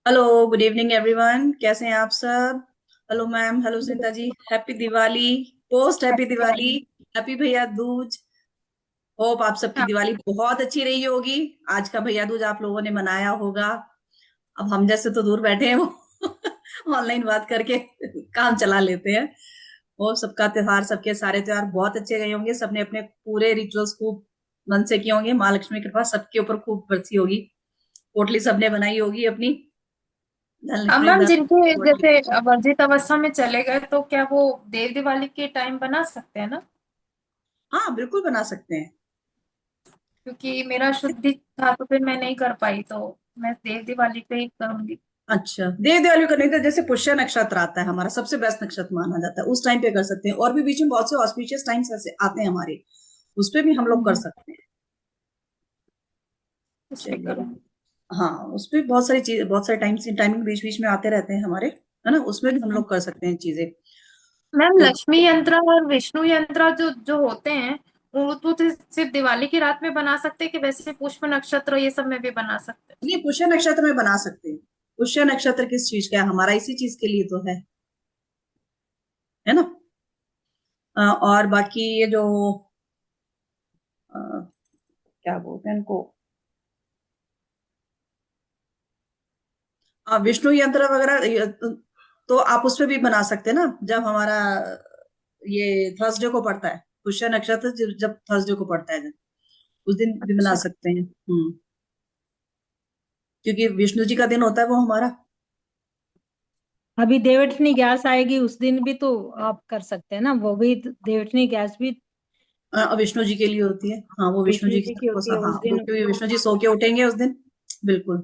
Hello, good evening everyone. कैसे हैं आप सब? Hello ma'am, hello Sunita ji. Happy Diwali. Post happy Diwali. Happy Bhaiya Dooj. Hope आप सबकी हाँ। दिवाली बहुत अच्छी रही होगी। आज का भैया दूज आप लोगों ने मनाया होगा। अब हम जैसे तो दूर बैठे हैं, वो ऑनलाइन बात करके काम चला लेते हैं। वो सबका त्योहार, सबके सारे त्योहार बहुत अच्छे गए होंगे। सबने अपने पूरे रिचुअल्स खूब मन से किए होंगे। माँ लक्ष्मी की कृपा सबके ऊपर खूब बरसी होगी। पोटली सबने बनाई होगी अपनी। धन अब लक्ष्मी मैम धन जिनके पोटली। जैसे वर्जित अवस्था में चले गए तो क्या वो देव दिवाली के टाइम बना सकते हैं ना? हाँ, बिल्कुल बना सकते हैं। क्योंकि मेरा शुद्धि था तो फिर मैं नहीं कर पाई, तो मैं देव दिवाली पे ही करूंगी। अच्छा, देव दिवाली का नहीं तो जैसे पुष्य नक्षत्र आता है, हमारा सबसे बेस्ट नक्षत्र माना जाता है, उस टाइम पे कर सकते हैं। और भी बीच में बहुत से ऑस्पिशियस टाइम्स ऐसे आते हैं हमारे, उस पे भी हम लोग कर हम्म, सकते हैं। उस पे चलिए। करूंगी। हाँ, उस पे बहुत सारी चीज, बहुत सारे टाइमिंग बीच बीच में आते रहते हैं हमारे, है ना? उसमें भी हम लोग कर सकते हैं चीजें। मैम तो लक्ष्मी यंत्र और विष्णु यंत्र जो जो होते हैं वो तो सिर्फ दिवाली की रात में बना सकते हैं कि वैसे पुष्प नक्षत्र ये सब में भी बना सकते हैं? ये पुष्य नक्षत्र में बना सकते हैं। पुष्य नक्षत्र किस चीज का है? हमारा इसी चीज के लिए तो है ना? और बाकी ये जो अ, क्या बोलते हैं इनको, विष्णु यंत्र वगैरह तो आप उसपे भी बना सकते हैं ना, जब हमारा ये थर्सडे को पड़ता है। पुष्य नक्षत्र जब थर्सडे को पड़ता है, जब उस दिन भी बना अच्छा। सकते हैं। क्योंकि विष्णु जी का दिन होता है वो हमारा। अभी देवठनी गैस आएगी उस दिन भी तो आप कर सकते हैं ना, वो भी देवठनी गैस भी विष्णु जी के लिए होती है। हाँ, वो विष्णु विष्णु जी की जी की सबको होती है हाँ, उस वो दिन। क्योंकि विष्णु जी सो के उठेंगे उस दिन। बिल्कुल।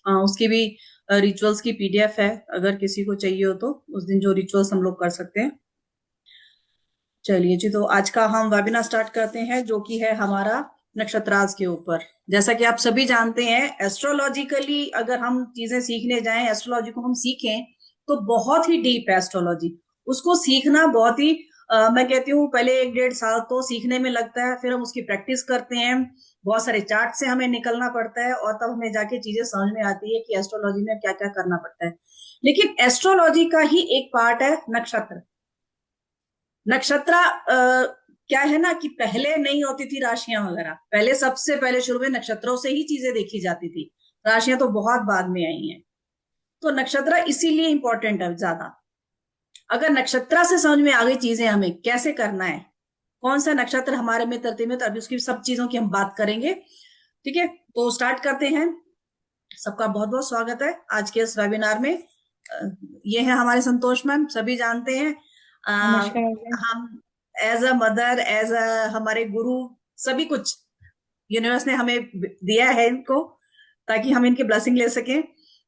हाँ, उसकी भी रिचुअल्स की पीडीएफ है, अगर किसी को चाहिए हो तो। उस दिन जो रिचुअल्स हम लोग कर सकते हैं। चलिए जी, तो आज का हम वेबिनार स्टार्ट करते हैं, जो कि है हमारा नक्षत्राज के ऊपर। जैसा कि आप सभी जानते हैं, एस्ट्रोलॉजिकली अगर हम चीजें सीखने जाएं, एस्ट्रोलॉजी को हम सीखें, तो बहुत ही डीप है एस्ट्रोलॉजी। उसको सीखना बहुत ही मैं कहती हूँ पहले 1 डेढ़ साल तो सीखने में लगता है, फिर हम उसकी प्रैक्टिस करते हैं। बहुत सारे चार्ट से हमें निकलना पड़ता है, और तब हमें जाके चीजें समझ में आती है कि एस्ट्रोलॉजी में क्या क्या करना पड़ता है। लेकिन एस्ट्रोलॉजी का ही एक पार्ट है नक्षत्र। नक्षत्र क्या है ना, कि पहले नहीं होती थी राशियां वगैरह। पहले सबसे पहले शुरू में नक्षत्रों से ही चीजें देखी जाती थी। राशियां तो बहुत बाद में आई हैं। तो नक्षत्र इसीलिए इंपॉर्टेंट है ज्यादा। अगर नक्षत्र से समझ में आ गई चीजें, हमें कैसे करना है, कौन सा नक्षत्र हमारे में तरतीब में, तो अभी उसकी सब चीजों की हम बात करेंगे। ठीक है, तो स्टार्ट करते हैं। सबका बहुत बहुत स्वागत है आज के इस वेबिनार में। ये है हमारे संतोष मैम, सभी जानते हैं। नमस्कार जी। हम as a mother, as a हमारे गुरु, सभी कुछ यूनिवर्स ने हमें दिया है इनको, ताकि हम इनकी ब्लेसिंग ले सकें।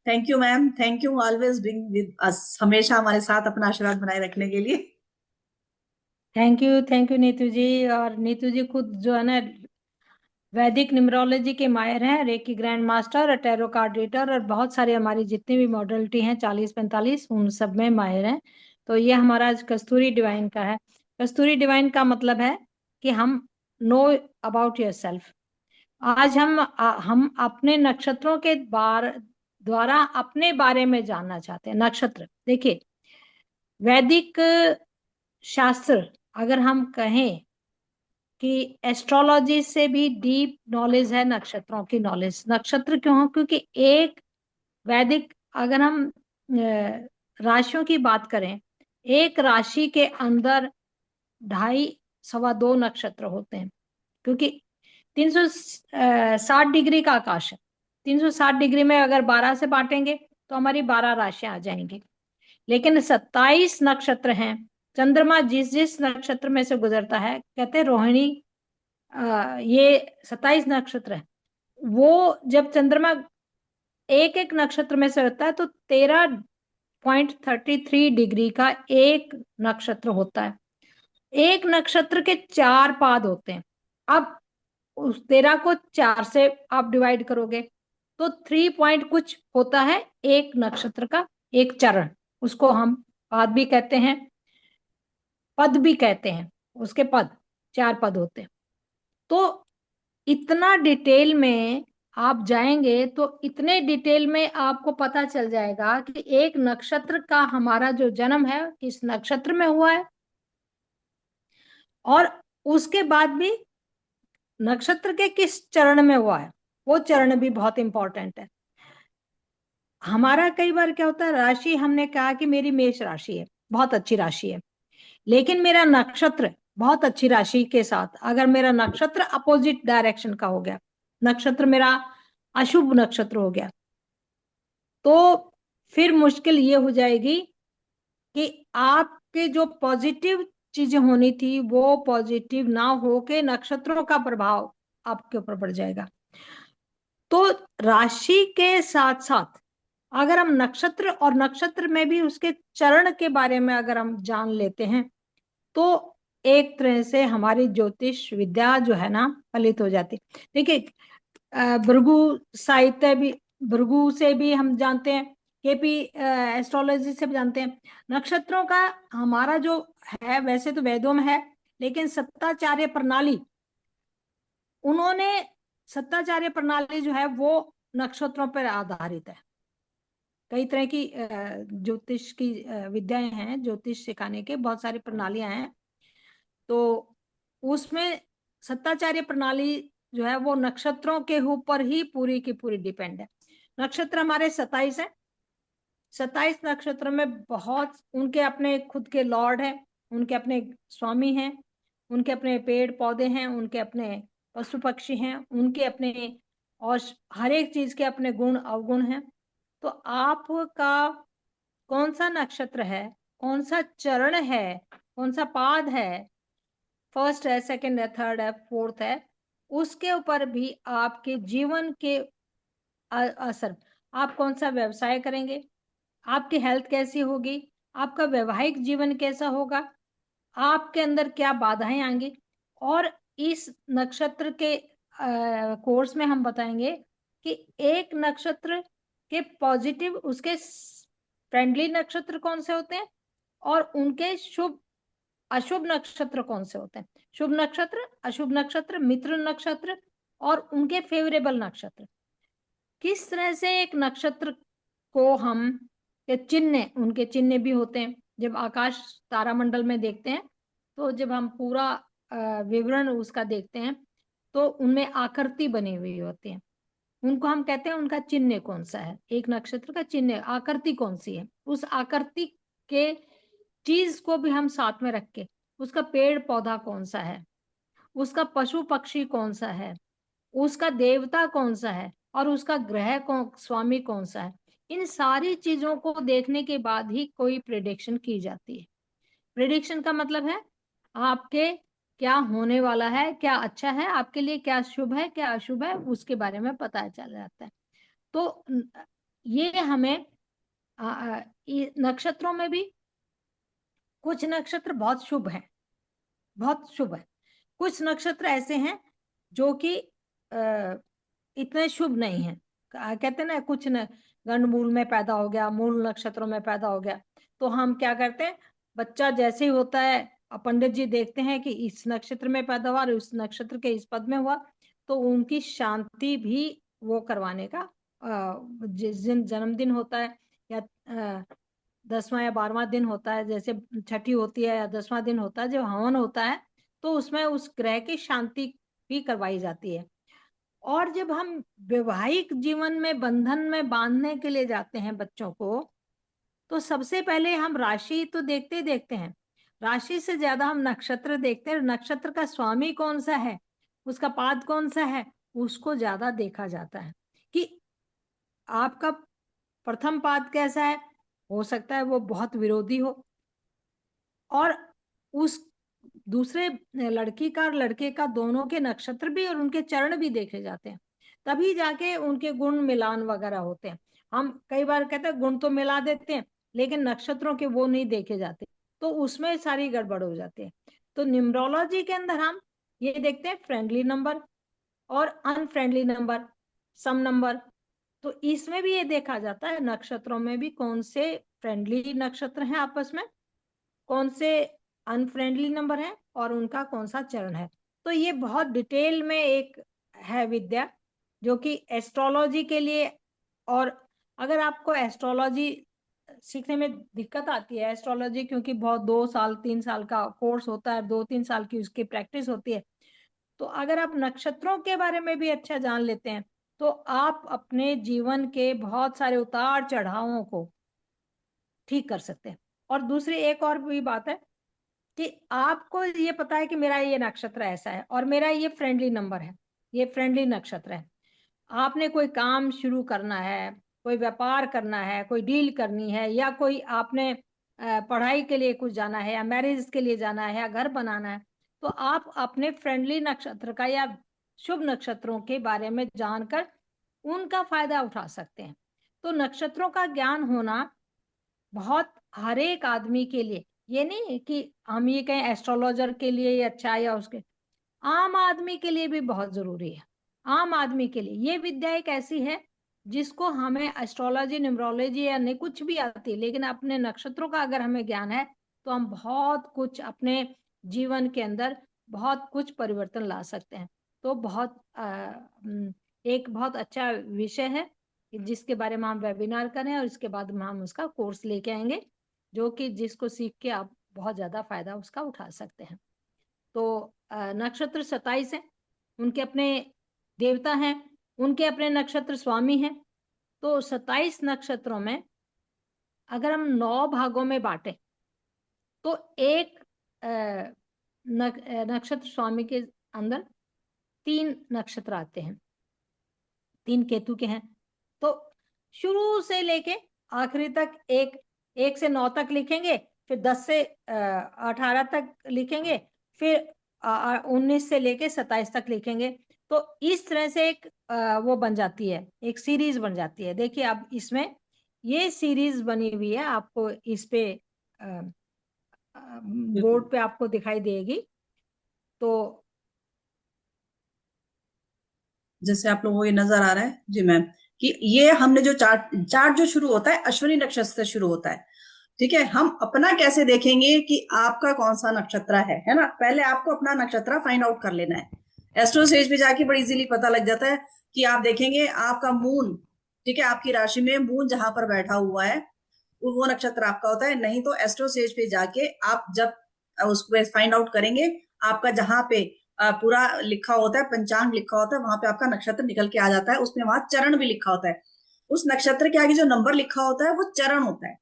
Thank you ma'am, thank you always being with us, हमेशा हमारे साथ अपना आशीर्वाद बनाए रखने के लिए। थैंक यू नीतू जी। और नीतू जी खुद जो है ना वैदिक न्यूमरोलॉजी के माहिर हैं, रेकी ग्रैंड मास्टर और टैरो कार्ड रीडर, और बहुत सारी हमारी जितनी भी मॉडलिटी हैं 40 45 उन सब में माहिर हैं। तो ये हमारा आज कस्तूरी डिवाइन का है। कस्तूरी डिवाइन का मतलब है कि हम नो अबाउट योर सेल्फ। आज हम अपने नक्षत्रों के द्वारा अपने बारे में जानना चाहते हैं। नक्षत्र देखिए, वैदिक शास्त्र अगर हम कहें कि एस्ट्रोलॉजी से भी डीप नॉलेज है नक्षत्रों की नॉलेज। नक्षत्र क्यों हो? क्योंकि एक वैदिक, अगर हम राशियों की बात करें, एक राशि के अंदर 2.5 2.25 नक्षत्र होते हैं। क्योंकि 360 डिग्री का आकाश है। 360 डिग्री में अगर 12 से बांटेंगे तो हमारी 12 राशियां आ जाएंगी। लेकिन 27 नक्षत्र हैं। चंद्रमा जिस जिस नक्षत्र में से गुजरता है, कहते हैं रोहिणी, ये 27 नक्षत्र है। वो जब चंद्रमा एक एक नक्षत्र में से होता है तो 13.33 डिग्री का एक नक्षत्र होता है। एक नक्षत्र के 4 पाद होते हैं। अब उस 13 को 4 से आप डिवाइड करोगे तो 3 पॉइंट कुछ होता है एक नक्षत्र का एक चरण। उसको हम पाद भी कहते हैं, पद भी कहते हैं। उसके पद 4 पद होते हैं। तो इतना डिटेल में आप जाएंगे तो इतने डिटेल में आपको पता चल जाएगा कि एक नक्षत्र का हमारा जो जन्म है किस नक्षत्र में हुआ है, और उसके बाद भी नक्षत्र के किस चरण में हुआ है, वो चरण भी बहुत इंपॉर्टेंट है। हमारा कई बार क्या होता है, राशि हमने कहा कि मेरी मेष राशि है, बहुत अच्छी राशि है, लेकिन मेरा नक्षत्र बहुत अच्छी राशि के साथ अगर मेरा नक्षत्र अपोजिट डायरेक्शन का हो गया, नक्षत्र मेरा अशुभ नक्षत्र हो गया, तो फिर मुश्किल ये हो जाएगी कि आपके जो पॉजिटिव चीजें होनी थी वो पॉजिटिव ना हो के नक्षत्रों का प्रभाव आपके ऊपर पड़ जाएगा। तो राशि के साथ साथ अगर हम नक्षत्र और नक्षत्र में भी उसके चरण के बारे में अगर हम जान लेते हैं तो एक तरह से हमारी ज्योतिष विद्या जो है ना फलित हो जाती। देखिए भृगु साहित्य भी, भृगु से भी हम जानते हैं, केपी एस्ट्रोलॉजी से भी जानते हैं। नक्षत्रों का हमारा जो है वैसे तो वेदों में है, लेकिन सत्ताचार्य प्रणाली, उन्होंने सत्ताचार्य प्रणाली जो है वो नक्षत्रों पर आधारित है। कई तरह की ज्योतिष की विद्याएं हैं, ज्योतिष सिखाने के बहुत सारी प्रणालियां हैं, तो उसमें सत्ताचार्य प्रणाली जो है वो नक्षत्रों के ऊपर ही पूरी की पूरी डिपेंड है। नक्षत्र हमारे 27 है, 27 नक्षत्र में बहुत उनके अपने खुद के लॉर्ड हैं, उनके अपने स्वामी हैं, उनके अपने पेड़ पौधे हैं, उनके अपने पशु पक्षी हैं, उनके अपने, और हर एक चीज के अपने गुण अवगुण हैं। तो आपका कौन सा नक्षत्र है, कौन सा चरण है, कौन सा पाद है, फर्स्ट है, सेकंड है, थर्ड है, फोर्थ है, उसके ऊपर भी आपके जीवन के असर, आप कौन सा व्यवसाय करेंगे, आपकी हेल्थ कैसी होगी, आपका वैवाहिक जीवन कैसा होगा, आपके अंदर क्या बाधाएं आएंगी। और इस नक्षत्र के कोर्स में हम बताएंगे कि एक नक्षत्र के पॉजिटिव, उसके फ्रेंडली नक्षत्र कौन से होते हैं और उनके शुभ अशुभ नक्षत्र कौन से होते हैं, शुभ नक्षत्र, अशुभ नक्षत्र, मित्र नक्षत्र और उनके फेवरेबल नक्षत्र। किस तरह से एक नक्षत्र को हम के चिन्ह, उनके चिन्ह भी होते हैं। जब आकाश तारामंडल में देखते हैं तो जब हम पूरा विवरण उसका देखते हैं तो उनमें आकृति बनी हुई होती है, उनको हम कहते हैं उनका चिन्ह कौन सा है, एक नक्षत्र का चिन्ह आकृति कौन सी है, उस आकृति के चीज को भी हम साथ में रख के, उसका पेड़ पौधा कौन सा है, उसका पशु पक्षी कौन सा है, उसका देवता कौन सा है और उसका ग्रह कौन, स्वामी कौन सा है, इन सारी चीजों को देखने के बाद ही कोई प्रेडिक्शन की जाती है। प्रेडिक्शन का मतलब है आपके क्या होने वाला है, क्या अच्छा है आपके लिए, क्या शुभ है क्या अशुभ है, उसके बारे में पता चल जाता है। तो ये हमें नक्षत्रों में भी कुछ नक्षत्र बहुत शुभ हैं, बहुत शुभ है, कुछ नक्षत्र ऐसे हैं जो कि इतने शुभ नहीं है। कहते हैं ना कुछ न गंडमूल में पैदा हो गया, मूल नक्षत्रों में पैदा हो गया, तो हम क्या करते हैं, बच्चा जैसे ही होता है पंडित जी देखते हैं कि इस नक्षत्र में पैदा हुआ और उस नक्षत्र के इस पद में हुआ, तो उनकी शांति भी वो करवाने का, जिस दिन जन्मदिन होता है या 10वां या 12वां दिन होता है, जैसे छठी होती है या 10वां दिन होता है, जब हवन होता है तो उसमें उस ग्रह की शांति भी करवाई जाती है। और जब हम वैवाहिक जीवन में बंधन में बांधने के लिए जाते हैं बच्चों को, तो सबसे पहले हम राशि तो देखते ही देखते हैं, राशि से ज्यादा हम नक्षत्र देखते हैं, नक्षत्र का स्वामी कौन सा है, उसका पाद कौन सा है, उसको ज्यादा देखा जाता है कि आपका प्रथम पाद कैसा है, हो सकता है वो बहुत विरोधी हो, और उस दूसरे लड़की का और लड़के का दोनों के नक्षत्र भी और उनके चरण भी देखे जाते हैं, तभी जाके उनके गुण मिलान वगैरह होते हैं। हम कई बार कहते हैं गुण तो मिला देते हैं लेकिन नक्षत्रों के वो नहीं देखे जाते, तो उसमें सारी गड़बड़ हो जाती है। तो न्यूमरोलॉजी के अंदर हम ये देखते हैं फ्रेंडली नंबर और अनफ्रेंडली नंबर, सम नंबर, तो इसमें भी ये देखा जाता है नक्षत्रों में भी कौन से फ्रेंडली नक्षत्र हैं आपस में, कौन से अनफ्रेंडली नंबर है और उनका कौन सा चरण है। तो ये बहुत डिटेल में एक है विद्या जो कि एस्ट्रोलॉजी के लिए, और अगर आपको एस्ट्रोलॉजी सीखने में दिक्कत आती है, एस्ट्रोलॉजी क्योंकि बहुत 2 साल 3 साल का कोर्स होता है, 2-3 साल की उसकी प्रैक्टिस होती है, तो अगर आप नक्षत्रों के बारे में भी अच्छा जान लेते हैं तो आप अपने जीवन के बहुत सारे उतार चढ़ावों को ठीक कर सकते हैं। और दूसरी एक और भी बात है कि आपको ये पता है कि मेरा ये नक्षत्र ऐसा है और मेरा ये फ्रेंडली नंबर है, ये फ्रेंडली नक्षत्र है। आपने कोई काम शुरू करना है, कोई व्यापार करना है, कोई डील करनी है, या कोई आपने पढ़ाई के लिए कुछ जाना है, या मैरिज के लिए जाना है, या घर बनाना है, तो आप अपने फ्रेंडली नक्षत्र का या शुभ नक्षत्रों के बारे में जानकर उनका फायदा उठा सकते हैं। तो नक्षत्रों का ज्ञान होना बहुत हर एक आदमी के लिए, ये नहीं कि हम ये कहें एस्ट्रोलॉजर के लिए ये अच्छा है या उसके, आम आदमी के लिए भी बहुत जरूरी है। आम आदमी के लिए ये विद्या एक ऐसी है जिसको हमें एस्ट्रोलॉजी, न्यूमरोलॉजी या नहीं कुछ भी आती है, लेकिन अपने नक्षत्रों का अगर हमें ज्ञान है तो हम बहुत कुछ अपने जीवन के अंदर बहुत कुछ परिवर्तन ला सकते हैं। तो एक बहुत अच्छा विषय है जिसके बारे में हम वेबिनार करें और इसके बाद में हम उसका कोर्स लेके आएंगे, जो कि जिसको सीख के आप बहुत ज्यादा फायदा उसका उठा सकते हैं। तो नक्षत्र 27 है, उनके अपने देवता हैं, उनके अपने नक्षत्र स्वामी हैं। तो 27 नक्षत्रों में अगर हम 9 भागों में बांटे तो एक नक्षत्र स्वामी के अंदर 3 नक्षत्र आते हैं, 3 केतु के हैं। तो शुरू से लेके आखिरी तक 1 से 9 तक लिखेंगे, फिर 10 से 18 तक लिखेंगे, फिर 19 से लेके 27 तक लिखेंगे। तो इस तरह से एक वो बन जाती है, एक सीरीज बन जाती है। देखिए अब इसमें ये सीरीज बनी हुई है, आपको इस पे बोर्ड पे आपको दिखाई देगी। तो जैसे आप लोगों को ये नजर आ रहा है जी मैम, कि ये हमने जो चार्ट जो शुरू होता है अश्विनी नक्षत्र से शुरू होता है। ठीक है, हम अपना कैसे देखेंगे कि आपका कौन सा नक्षत्र है ना। पहले आपको अपना नक्षत्र फाइंड आउट कर लेना है। एस्ट्रो सेज पे जाके बड़ी इजीली पता लग जाता है कि आप देखेंगे आपका मून, ठीक है, आपकी राशि में मून जहां पर बैठा हुआ है वो नक्षत्र आपका होता है। नहीं तो एस्ट्रो सेज पे जाके आप जब उसको फाइंड आउट करेंगे, आपका जहां पे पूरा लिखा होता है, पंचांग लिखा होता है, वहां पे आपका नक्षत्र निकल के आ जाता है। उसमें वहां चरण भी लिखा होता है। उस नक्षत्र के आगे जो नंबर लिखा होता है वो चरण होता है।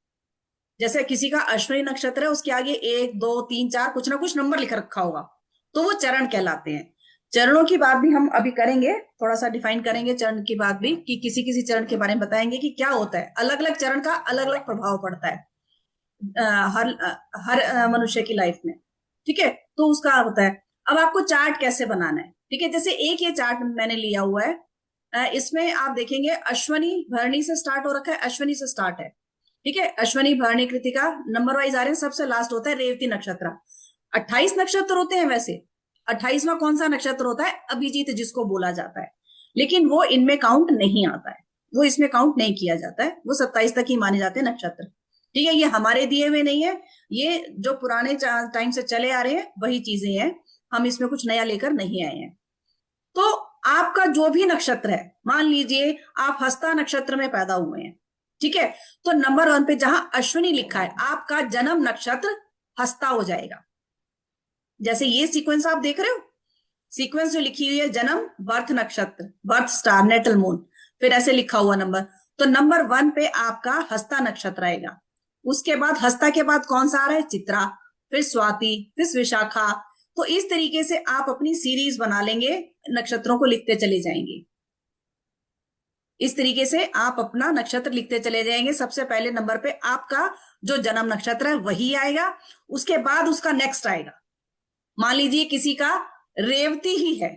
जैसे किसी का अश्विनी नक्षत्र है, उसके आगे 1 2 3 4 कुछ ना कुछ नंबर लिख रखा होगा, तो वो चरण कहलाते हैं। चरणों की बात भी हम अभी करेंगे, थोड़ा सा डिफाइन करेंगे चरण की बात भी, कि किसी किसी चरण के बारे में बताएंगे कि क्या होता है। अलग अलग चरण का अलग अलग प्रभाव पड़ता है हर मनुष्य की लाइफ में। ठीक है, तो उसका होता है। अब आपको चार्ट कैसे बनाना है, ठीक है। जैसे एक ये चार्ट मैंने लिया हुआ है, इसमें आप देखेंगे अश्वनी भरणी से स्टार्ट हो रखा है, अश्वनी से स्टार्ट है। ठीक है, अश्वनी भरणी कृतिका नंबर वाइज आ रहे हैं। सबसे लास्ट होता है रेवती नक्षत्र। 28 नक्षत्र होते हैं वैसे। 28वां कौन सा नक्षत्र होता है? अभिजीत, जिसको बोला जाता है, लेकिन वो इनमें काउंट नहीं आता है, वो इसमें काउंट नहीं किया जाता है। वो 27 तक ही माने जाते हैं नक्षत्र। ठीक है, ये हमारे दिए हुए नहीं है, ये जो पुराने टाइम से चले आ रहे हैं वही चीजें हैं, हम इसमें कुछ नया लेकर नहीं आए हैं। तो आपका जो भी नक्षत्र है, मान लीजिए आप हस्ता नक्षत्र में पैदा हुए हैं, ठीक है, तो नंबर 1 पे जहां अश्विनी लिखा है, आपका जन्म नक्षत्र हस्ता हो जाएगा। जैसे ये सीक्वेंस आप देख रहे हो, सीक्वेंस जो लिखी हुई है, जन्म, बर्थ नक्षत्र, बर्थ स्टार, नेटल मून, फिर ऐसे लिखा हुआ नंबर, तो नंबर 1 पे आपका हस्ता नक्षत्र आएगा। उसके बाद हस्ता के बाद कौन सा आ रहा है? चित्रा, फिर स्वाति, फिर विशाखा। तो इस तरीके से आप अपनी सीरीज बना लेंगे, नक्षत्रों को लिखते चले जाएंगे। इस तरीके से आप अपना नक्षत्र लिखते चले जाएंगे। सबसे पहले नंबर पे आपका जो जन्म नक्षत्र है वही आएगा, उसके बाद उसका नेक्स्ट आएगा। मान लीजिए किसी का रेवती ही है,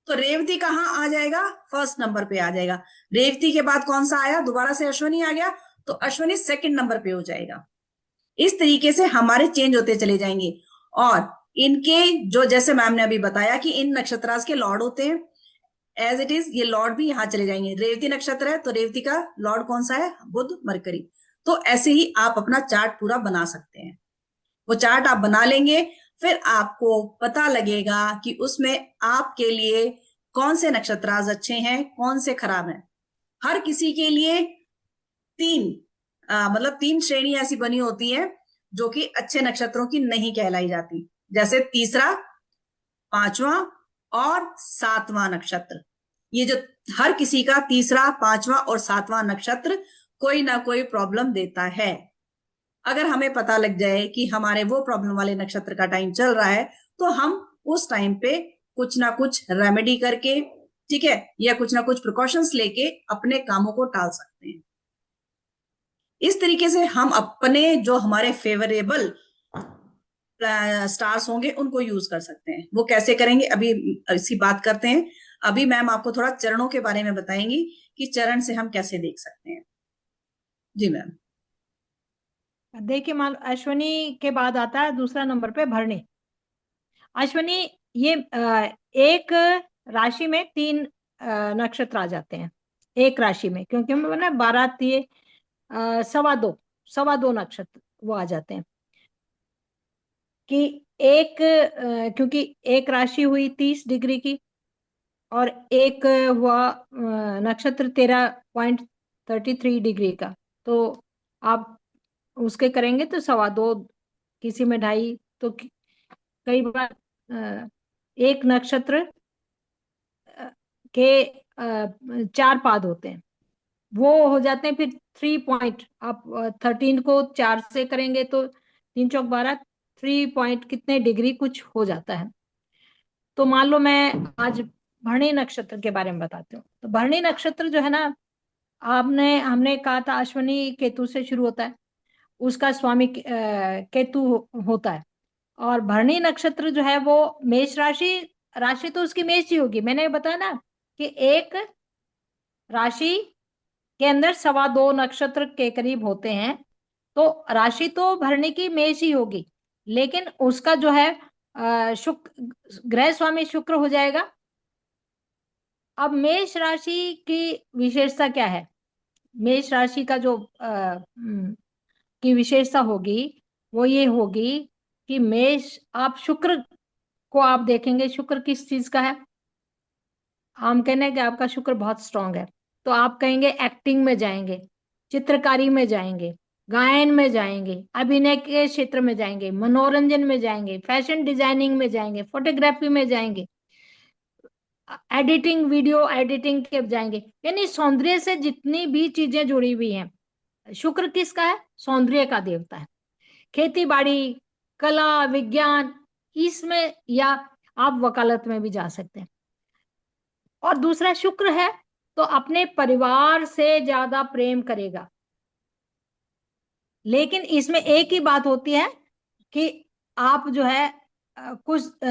तो रेवती कहां आ जाएगा? फर्स्ट नंबर पे आ जाएगा। रेवती के बाद कौन सा आया? दोबारा से अश्विनी आ गया, तो अश्विनी सेकंड नंबर पे हो जाएगा। इस तरीके से हमारे चेंज होते चले जाएंगे। और इनके जो, जैसे मैम ने अभी बताया कि इन नक्षत्रास के लॉर्ड होते हैं, एज इट इज ये लॉर्ड भी यहां चले जाएंगे। रेवती नक्षत्र है तो रेवती का लॉर्ड कौन सा है? बुध, मरकरी। तो ऐसे ही आप अपना चार्ट पूरा बना सकते हैं। वो चार्ट आप बना लेंगे, फिर आपको पता लगेगा कि उसमें आपके लिए कौन से नक्षत्र आज अच्छे हैं, कौन से खराब हैं। हर किसी के लिए मतलब 3 श्रेणी ऐसी बनी होती है जो कि अच्छे नक्षत्रों की नहीं कहलाई जाती, जैसे तीसरा, 5वां और 7वां नक्षत्र। ये जो हर किसी का तीसरा, 5वां और 7वां नक्षत्र कोई ना कोई प्रॉब्लम देता है। अगर हमें पता लग जाए कि हमारे वो प्रॉब्लम वाले नक्षत्र का टाइम चल रहा है, तो हम उस टाइम पे कुछ ना कुछ रेमेडी करके, ठीक है, या कुछ ना कुछ प्रिकॉशंस लेके अपने कामों को टाल सकते हैं। इस तरीके से हम अपने जो हमारे फेवरेबल स्टार्स होंगे उनको यूज कर सकते हैं। वो कैसे करेंगे अभी इसी बात करते हैं। अभी मैम आपको थोड़ा चरणों के बारे में बताएंगी कि चरण से हम कैसे देख सकते हैं। जी मैम। देखिए, मान अश्विनी के बाद आता है दूसरा नंबर पे भरणी। अश्विनी ये एक राशि में 3 नक्षत्र आ जाते हैं एक राशि में, क्योंकि ना 12 3 सवा दो नक्षत्र वो आ जाते हैं कि एक क्योंकि एक राशि हुई 30 डिग्री की और एक हुआ नक्षत्र 13.33 डिग्री का, तो आप उसके करेंगे तो 2.25, किसी में 2.5, तो कई बार एक नक्षत्र के 4 पाद होते हैं, वो हो जाते हैं फिर 3 पॉइंट। आप 13 को 4 से करेंगे तो 3 चौक 12, 3 पॉइंट कितने डिग्री कुछ हो जाता है। तो मान लो मैं आज भरणी नक्षत्र के बारे में बताती हूँ। तो भरणी नक्षत्र जो है ना, हमने कहा था अश्विनी केतु से शुरू होता है, उसका स्वामी केतु होता है। और भरणी नक्षत्र जो है वो मेष राशि तो उसकी मेष ही होगी। मैंने बताया ना कि एक राशि के अंदर 2.25 नक्षत्र के करीब होते हैं, तो राशि तो भरणी की मेष ही होगी, लेकिन उसका जो है शुक्र, ग्रह स्वामी शुक्र हो जाएगा। अब मेष राशि की विशेषता क्या है? मेष राशि का जो की विशेषता होगी वो ये होगी कि मेष, आप शुक्र को आप देखेंगे, शुक्र किस चीज का है? हम कहने कि आपका शुक्र बहुत स्ट्रांग है, तो आप कहेंगे एक्टिंग में जाएंगे, चित्रकारी में जाएंगे, गायन में जाएंगे, अभिनय के क्षेत्र में जाएंगे, मनोरंजन में जाएंगे, फैशन डिजाइनिंग में जाएंगे, फोटोग्राफी में जाएंगे, एडिटिंग, वीडियो एडिटिंग के जाएंगे। यानी सौंदर्य से जितनी भी चीजें जुड़ी हुई हैं, शुक्र किसका है? सौंदर्य का देवता है। खेती बाड़ी, कला, विज्ञान, इसमें, या आप वकालत में भी जा सकते हैं। और दूसरा शुक्र है तो अपने परिवार से ज्यादा प्रेम करेगा। लेकिन इसमें एक ही बात होती है कि आप जो है कुछ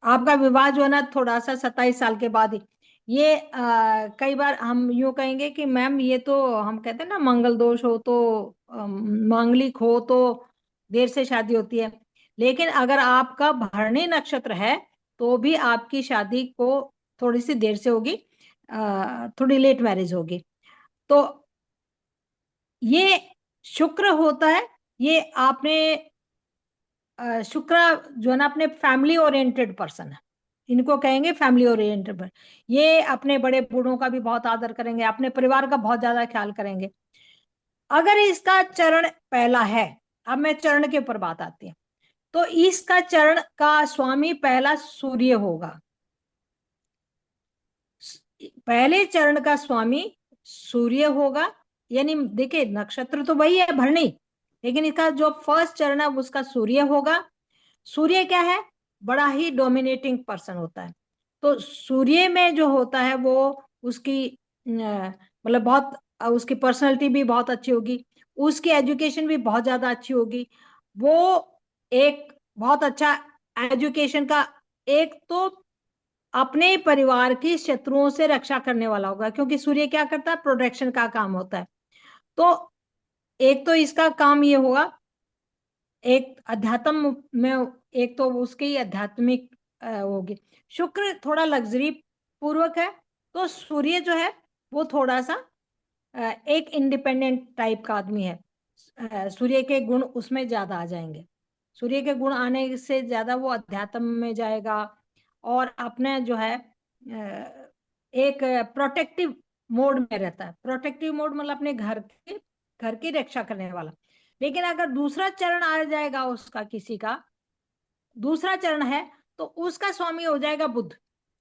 आपका विवाह जो है ना थोड़ा सा 27 साल के बाद ही, ये कई बार हम यूं कहेंगे कि मैम ये तो हम कहते हैं ना मंगल दोष हो तो मांगलिक हो तो देर से शादी होती है, लेकिन अगर आपका भरणी नक्षत्र है तो भी आपकी शादी को थोड़ी सी देर से होगी, थोड़ी लेट मैरिज होगी। तो ये शुक्र होता है, ये आपने शुक्र जो है ना अपने फैमिली ओरिएंटेड पर्सन है, इनको कहेंगे फैमिली ओरिएंटेड पर्सन। ये अपने बड़े बूढ़ों का भी बहुत आदर करेंगे, अपने परिवार का बहुत ज्यादा ख्याल करेंगे। अगर इसका चरण पहला है, अब मैं चरण के ऊपर बात आती है, तो इसका चरण का स्वामी पहला सूर्य होगा। पहले चरण का स्वामी सूर्य होगा, यानी देखिए नक्षत्र तो वही है भरणी, लेकिन इसका जो फर्स्ट चरण है उसका सूर्य होगा। सूर्य क्या है? बड़ा ही डोमिनेटिंग पर्सन होता है। तो सूर्य में जो होता है वो उसकी मतलब बहुत उसकी पर्सनालिटी भी बहुत अच्छी होगी, उसकी एजुकेशन भी बहुत ज्यादा अच्छी होगी। वो एक बहुत अच्छा एजुकेशन का, एक तो अपने परिवार की शत्रुओं से रक्षा करने वाला होगा, क्योंकि सूर्य क्या करता है? प्रोटेक्शन का काम होता है। तो एक तो इसका काम ये होगा, एक अध्यात्म में, एक तो उसकी आध्यात्मिक होगी। शुक्र थोड़ा लग्जरी पूर्वक है, तो सूर्य जो है वो थोड़ा सा एक इंडिपेंडेंट टाइप का आदमी है। सूर्य के गुण उसमें ज्यादा आ जाएंगे। सूर्य के गुण आने से ज्यादा वो अध्यात्म में जाएगा और अपने जो है एक प्रोटेक्टिव मोड में रहता है। प्रोटेक्टिव मोड मतलब अपने घर की रक्षा करने वाला। लेकिन अगर दूसरा चरण आ जाएगा उसका, किसी का दूसरा चरण है, तो उसका स्वामी हो जाएगा बुध।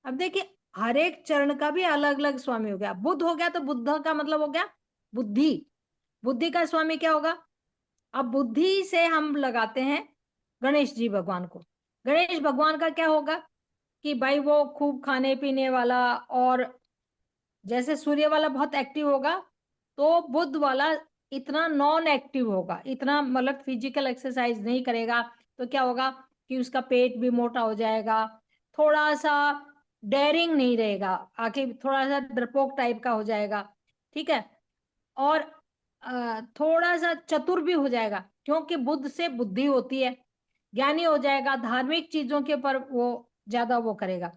अब देखिए हर एक चरण का भी अलग अलग स्वामी हो गया। बुध हो गया तो बुद्ध का मतलब हो गया बुद्धि। बुद्धि का स्वामी क्या होगा? अब बुद्धि से हम लगाते हैं गणेश जी भगवान को। गणेश भगवान का क्या होगा कि भाई वो खूब खाने पीने वाला, और जैसे सूर्य वाला बहुत एक्टिव होगा, तो बुध वाला इतना नॉन एक्टिव होगा, इतना मतलब फिजिकल एक्सरसाइज नहीं करेगा। तो क्या होगा कि उसका पेट भी मोटा हो जाएगा, थोड़ा सा डेयरिंग नहीं रहेगा, आके थोड़ा सा डरपोक टाइप का हो जाएगा, ठीक है। और थोड़ा सा चतुर भी हो जाएगा, क्योंकि बुध से बुद्धि होती है। ज्ञानी हो जाएगा, धार्मिक चीजों के ऊपर वो ज्यादा वो करेगा।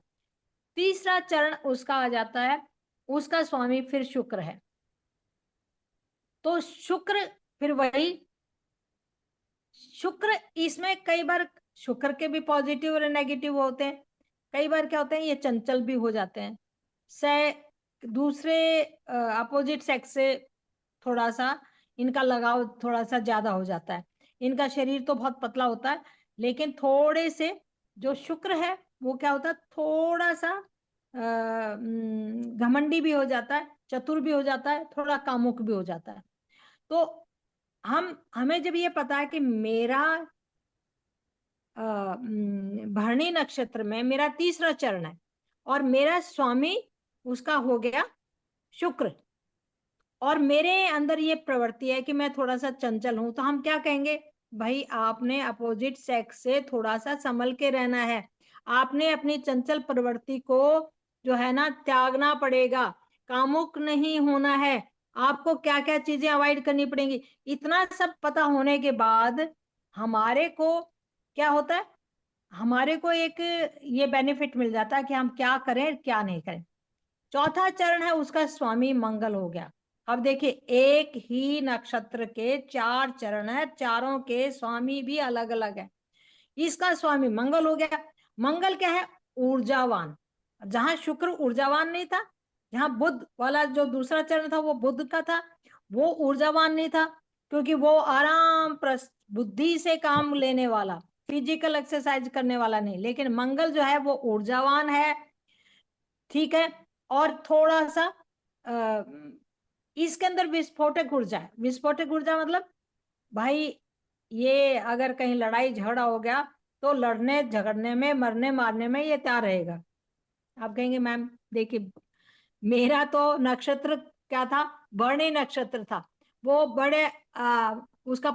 तीसरा चरण उसका आ जाता है, उसका स्वामी फिर शुक्र है। तो शुक्र फिर वही शुक्र, इसमें कई बार शुक्र के भी पॉजिटिव और नेगेटिव होते हैं। कई बार क्या होते हैं, ये चंचल भी हो जाते हैं, से दूसरे अपोजिट सेक्स से थोड़ा सा इनका लगाव थोड़ा सा ज्यादा हो जाता है। इनका शरीर तो बहुत पतला होता है, लेकिन थोड़े से जो शुक्र है वो क्या होता है, थोड़ा सा घमंडी भी हो जाता है, चतुर भी हो जाता है, थोड़ा कामुक भी हो जाता है। तो हमें जब ये पता है कि मेरा भरणी नक्षत्र में मेरा तीसरा चरण है, और मेरा स्वामी उसका हो गया शुक्र, और मेरे अंदर ये प्रवृत्ति है कि मैं थोड़ा सा चंचल हूं, तो हम क्या कहेंगे, भाई आपने अपोजिट सेक्स से थोड़ा सा संभल के रहना है। आपने अपनी चंचल प्रवृत्ति को जो है ना त्यागना पड़ेगा, कामुक नहीं होना है, आपको क्या क्या चीजें अवॉइड करनी पड़ेंगी। इतना सब पता होने के बाद हमारे को क्या होता है, हमारे को एक ये बेनिफिट मिल जाता है कि हम क्या करें क्या नहीं करें। चौथा चरण है उसका स्वामी मंगल हो गया। अब देखिए एक ही नक्षत्र के 4 चरण है, चारों के स्वामी भी अलग अलग है। इसका स्वामी मंगल हो गया। मंगल क्या है? ऊर्जावान। जहां शुक्र ऊर्जावान नहीं था, जहां बुध वाला जो दूसरा चरण था वो बुध का था, वो ऊर्जावान नहीं था, क्योंकि वो आराम बुद्धि से काम लेने वाला, फिजिकल एक्सरसाइज करने वाला नहीं। लेकिन मंगल जो है वो ऊर्जावान है, ठीक है। और थोड़ा सा इसके अंदर विस्फोटक ऊर्जा है। विस्फोटक ऊर्जा मतलब भाई ये अगर कहीं लड़ाई झगड़ा हो गया तो लड़ने झगड़ने में, मरने मारने में ये तैयार रहेगा। आप कहेंगे मैम देखिए मेरा तो नक्षत्र क्या था, भरणी नक्षत्र था, वो बड़े उसका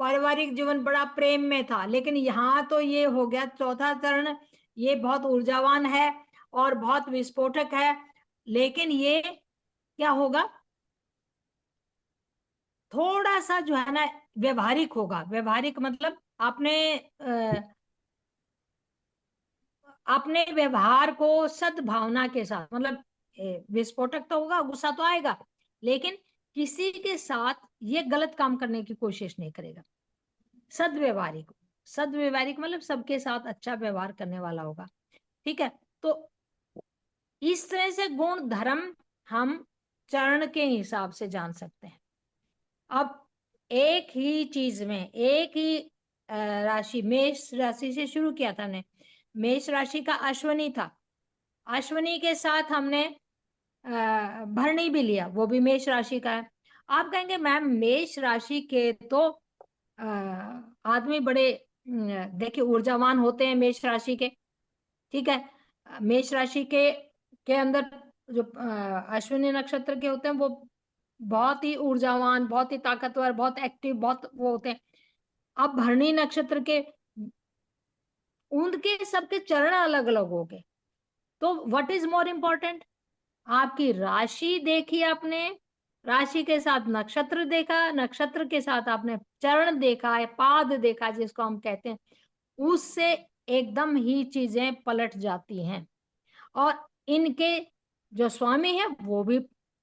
पारिवारिक जीवन बड़ा प्रेम में था। लेकिन यहाँ तो ये हो गया चौथा चरण, ये बहुत ऊर्जावान है और बहुत विस्फोटक है। लेकिन ये क्या होगा, थोड़ा सा जो है ना व्यवहारिक होगा। व्यवहारिक मतलब आपने अपने व्यवहार को सद्भावना के साथ, मतलब विस्फोटक तो होगा, गुस्सा तो आएगा, लेकिन किसी के साथ ये गलत काम करने की कोशिश नहीं करेगा। सद्व्यवहारिक। सद्व्यवहारिक मतलब सबके साथ अच्छा व्यवहार करने वाला होगा, ठीक है। तो इस तरह से गुण धर्म हम चरण के हिसाब से जान सकते हैं। अब एक ही चीज में, एक ही राशि, मेष राशि से शुरू किया था हमने। मेष राशि का अश्वनी था, अश्वनी के साथ हमने भरणी भी लिया, वो भी मेष राशि का है। आप कहेंगे मैम मेष राशि के तो आदमी बड़े देखिए ऊर्जावान होते हैं मेष राशि के, ठीक है। मेष राशि के अंदर जो अश्विनी नक्षत्र के होते हैं वो बहुत ही ऊर्जावान, बहुत ही ताकतवर, बहुत एक्टिव, बहुत वो होते हैं। अब भरणी नक्षत्र के उनके सबके चरण अलग अलग हो गए। तो व्हाट इज मोर इम्पोर्टेंट, आपकी राशि देखी आपने, राशि के साथ नक्षत्र देखा, नक्षत्र के साथ आपने चरण देखा है, पाद देखा जिसको हम कहते हैं, उससे एकदम ही चीजें पलट जाती हैं। और इनके जो स्वामी है वो भी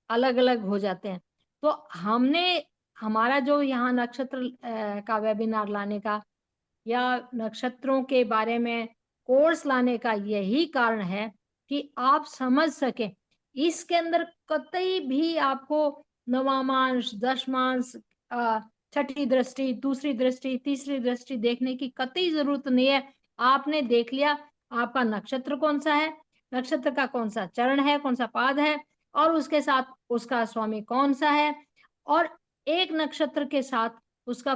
अलग अलग हो जाते हैं। तो हमने हमारा जो यहाँ नक्षत्र का वेबिनार लाने का या नक्षत्रों के बारे में कोर्स लाने का यही कारण है कि आप समझ सके। इसके अंदर कतई भी आपको नवामांश, दशमांश, छठी दृष्टि, दूसरी दृष्टि, तीसरी दृष्टि देखने की कतई जरूरत नहीं है। आपने देख लिया आपका नक्षत्र कौन सा है, नक्षत्र का कौन सा चरण है, कौन सा पाद है, और उसके साथ उसका स्वामी कौन सा है, और एक नक्षत्र के साथ उसका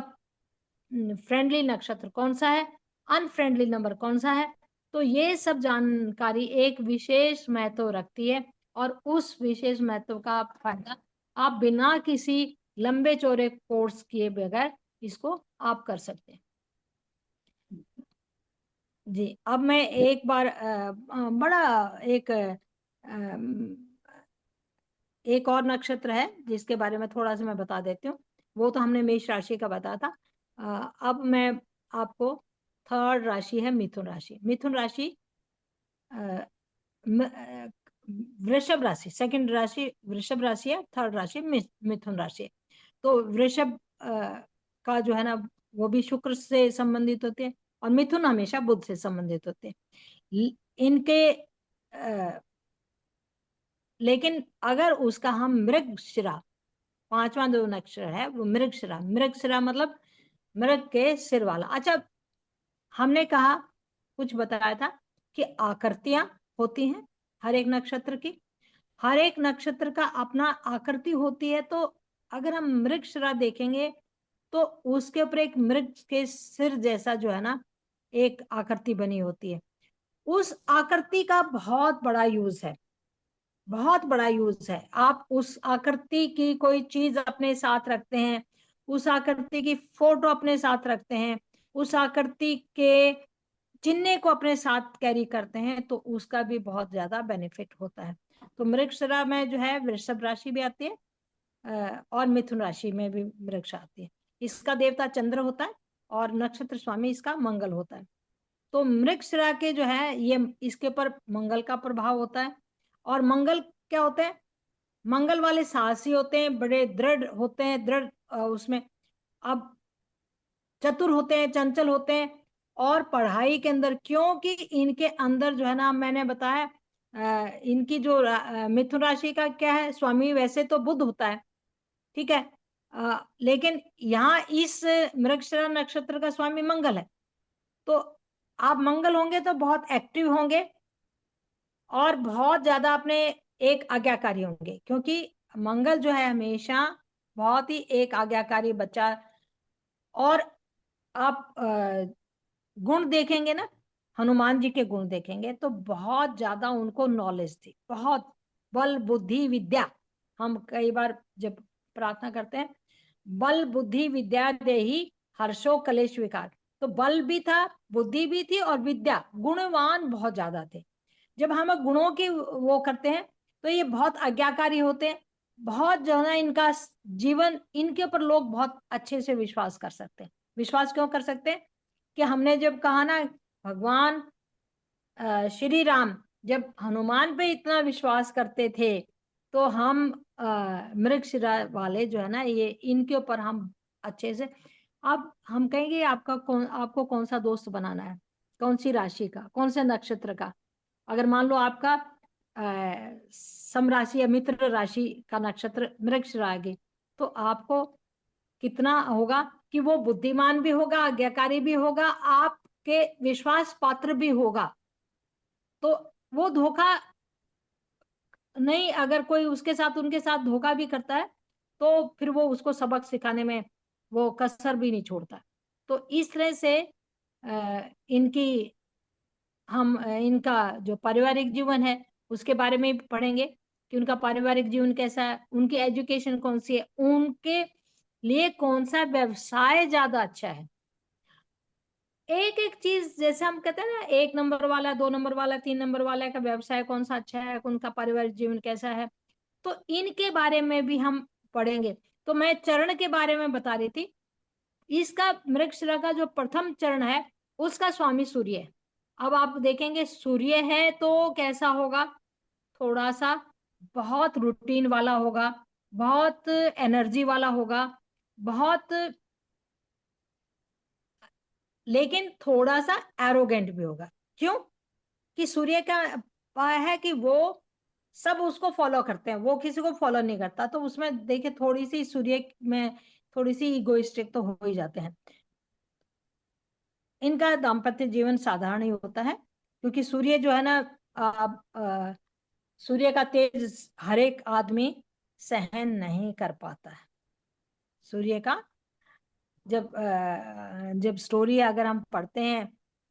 फ्रेंडली नक्षत्र कौन सा है, अनफ्रेंडली नंबर कौन सा है। तो ये सब जानकारी एक विशेष महत्व रखती है, और उस विशेष महत्व का फायदा आप बिना किसी लंबे चौड़े कोर्स किए बगैर इसको आप कर सकते हैं। जी, अब मैं एक बार बड़ा एक और नक्षत्र है जिसके बारे में थोड़ा सा मैं बता देती हूँ। वो तो हमने मेष राशि का बताया था। अब मैं आपको थर्ड राशि है मिथुन राशि। मिथुन राशि वृषभ राशि, सेकंड राशि वृषभ राशि है, थर्ड राशि मिथुन राशि है। तो वृषभ का जो है ना वो भी शुक्र से संबंधित होते हैं, और मिथुन हमेशा बुध से संबंधित होते हैं इनके। लेकिन अगर उसका हम मृगशिरा, पांचवा जो नक्षत्र है वो मृगशिरा, मृगशिरा मतलब मृग के सिर वाला। अच्छा, हमने कहा कुछ बताया था कि आकृतियां होती हैं हर एक नक्षत्र की, हर एक नक्षत्र का अपना आकृति होती है। तो अगर हम मृगशिरा देखेंगे तो उसके ऊपर एक मृग के सिर जैसा जो है ना एक आकृति बनी होती है। उस आकृति का बहुत बड़ा यूज है, बहुत बड़ा यूज है। आप उस आकृति की कोई चीज अपने साथ रखते हैं, उस आकृति की फोटो अपने साथ रखते हैं, उस आकृति के चिन्ह को अपने साथ कैरी करते हैं, तो उसका भी बहुत ज्यादा बेनिफिट होता है। तो मृगशिरा में जो है वृषभ राशि भी आती है, और मिथुन राशि में भी मृगशिरा आती है। इसका देवता चंद्र होता है और नक्षत्र स्वामी इसका मंगल होता है। तो मृगशिरा के जो है ये इसके ऊपर मंगल का प्रभाव होता है। और मंगल क्या होते हैं, मंगल वाले साहसी होते हैं, बड़े दृढ़ होते हैं, दृढ़ उसमें अब चतुर होते हैं, चंचल होते हैं, और पढ़ाई के अंदर, क्योंकि इनके अंदर जो है ना मैंने बताया इनकी जो मिथुन राशि का क्या है स्वामी, वैसे तो बुध होता है, ठीक है, लेकिन यहाँ इस मृगशिरा नक्षत्र का स्वामी मंगल है। तो आप मंगल होंगे तो बहुत एक्टिव होंगे और बहुत ज्यादा अपने एक आज्ञाकारी होंगे, क्योंकि मंगल जो है हमेशा बहुत ही एक आज्ञाकारी बच्चा। और आप गुण देखेंगे ना, हनुमान जी के गुण देखेंगे तो बहुत ज्यादा उनको नॉलेज थी, बहुत बल बुद्धि विद्या। हम कई बार जब प्रार्थना करते हैं, बल बुद्धि विद्या देहि हर्षो कलेश विकार, तो बल भी था, बुद्धि भी थी, और विद्या, गुणवान बहुत ज्यादा थे। जब हम गुणों की वो करते हैं तो ये बहुत आज्ञाकारी होते हैं, बहुत जो है ना इनका जीवन, इनके ऊपर लोग बहुत अच्छे से विश्वास कर सकते हैं। विश्वास क्यों कर सकते हैं कि हमने जब कहा ना, भगवान श्री राम जब हनुमान पे इतना विश्वास करते थे, तो हम मृगशिरा वाले जो है ना ये इनके ऊपर हम अच्छे से। अब हम कहेंगे आपको कौन सा दोस्त बनाना है, कौन सी राशि का, कौन से नक्षत्र का। अगर मान लो आपका सम राशि या मित्र राशि का नक्षत्र मृगशिरा आ गई, तो आपको कितना होगा कि वो बुद्धिमान भी होगा, आज्ञाकारी भी होगा, आपके विश्वास पात्र भी होगा। तो वो धोखा नहीं, अगर कोई उसके साथ उनके साथ धोखा भी करता है तो फिर वो उसको सबक सिखाने में वो कसर भी नहीं छोड़ता। तो इस तरह से इनकी हम इनका जो पारिवारिक जीवन है उसके बारे में भी पढ़ेंगे कि उनका पारिवारिक जीवन कैसा है, उनकी एजुकेशन कौन सी है, उनके लिए कौन सा व्यवसाय ज्यादा अच्छा है। एक एक चीज जैसे हम कहते हैं ना, 1 नंबर वाला, 2 नंबर वाला, 3 नंबर वाला का व्यवसाय कौन सा अच्छा है, उनका पारिवारिक जीवन कैसा है, तो इनके बारे में भी हम पढ़ेंगे। तो मैं चरण के बारे में बता रही थी, इसका मृगशिरा का जो प्रथम चरण है उसका स्वामी सूर्य है। अब आप देखेंगे सूर्य है तो कैसा होगा, थोड़ा सा बहुत रूटीन वाला होगा, बहुत एनर्जी वाला होगा, बहुत, लेकिन थोड़ा सा एरोगेंट भी होगा। क्यों कि सूर्य का पाया है कि वो सब उसको फॉलो करते हैं, वो किसी को फॉलो नहीं करता। तो उसमें देखिए थोड़ी सी सूर्य में थोड़ी सी इगोइस्टिक तो हो ही जाते हैं। इनका दाम्पत्य जीवन साधारण ही होता है, क्योंकि सूर्य जो है ना, सूर्य का तेज हर एक आदमी सहन नहीं कर पाता है। सूर्य का जब स्टोरी अगर हम पढ़ते हैं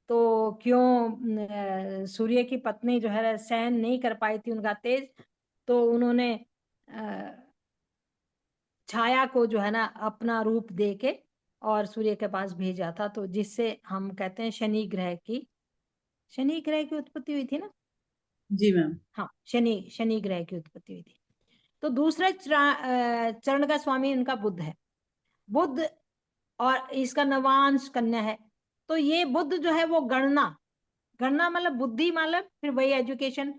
तो क्यों सूर्य की पत्नी जो है सहन नहीं कर पाई थी उनका तेज, तो उन्होंने छाया को जो है ना अपना रूप दे के और सूर्य के पास भेजा था, तो जिससे हम कहते हैं शनि ग्रह की उत्पत्ति हुई थी ना। जी मैम। हाँ, शनि ग्रह की उत्पत्ति हुई थी। तो दूसरे चरण का स्वामी उनका बुध है। बुध और इसका नवांश कन्या है। तो ये बुध जो है वो गणना मतलब बुद्धि, मतलब फिर वही एजुकेशन,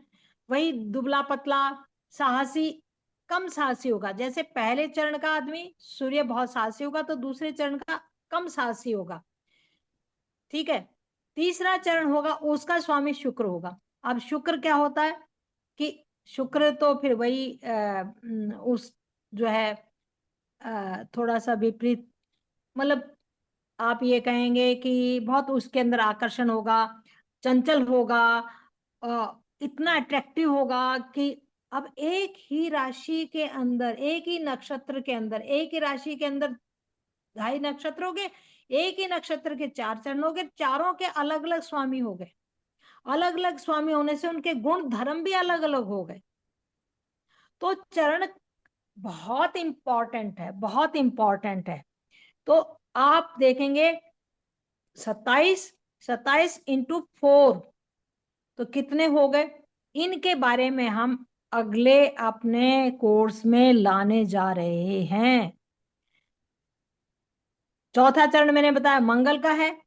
वही दुबला पतला साहसी, कम साहसी होगा। जैसे पहले चरण का आदमी सूर्य बहुत साहसी होगा, तो दूसरे चरण का कम साहसी होगा। ठीक है। तीसरा चरण होगा उसका स्वामी शुक्र होगा। अब शुक्र क्या होता है कि शुक्र तो फिर वही उस जो है थोड़ा सा विपरीत, मतलब आप ये कहेंगे कि बहुत उसके अंदर आकर्षण होगा, चंचल होगा, इतना अट्रैक्टिव होगा कि अब एक ही राशि के अंदर, एक ही नक्षत्र के अंदर, एक ही राशि के अंदर 2.5 नक्षत्र हो गए, एक ही नक्षत्र के 4 चरण हो गए, चारों के अलग अलग स्वामी हो गए। अलग अलग स्वामी होने से उनके गुण धर्म भी अलग अलग हो गए। तो चरण बहुत इंपॉर्टेंट है, बहुत इंपॉर्टेंट है। तो आप देखेंगे 27 इंटू 4 तो कितने हो गए। इनके बारे में हम अगले अपने कोर्स में लाने जा रहे हैं। चौथा चरण मैंने बताया मंगल का है,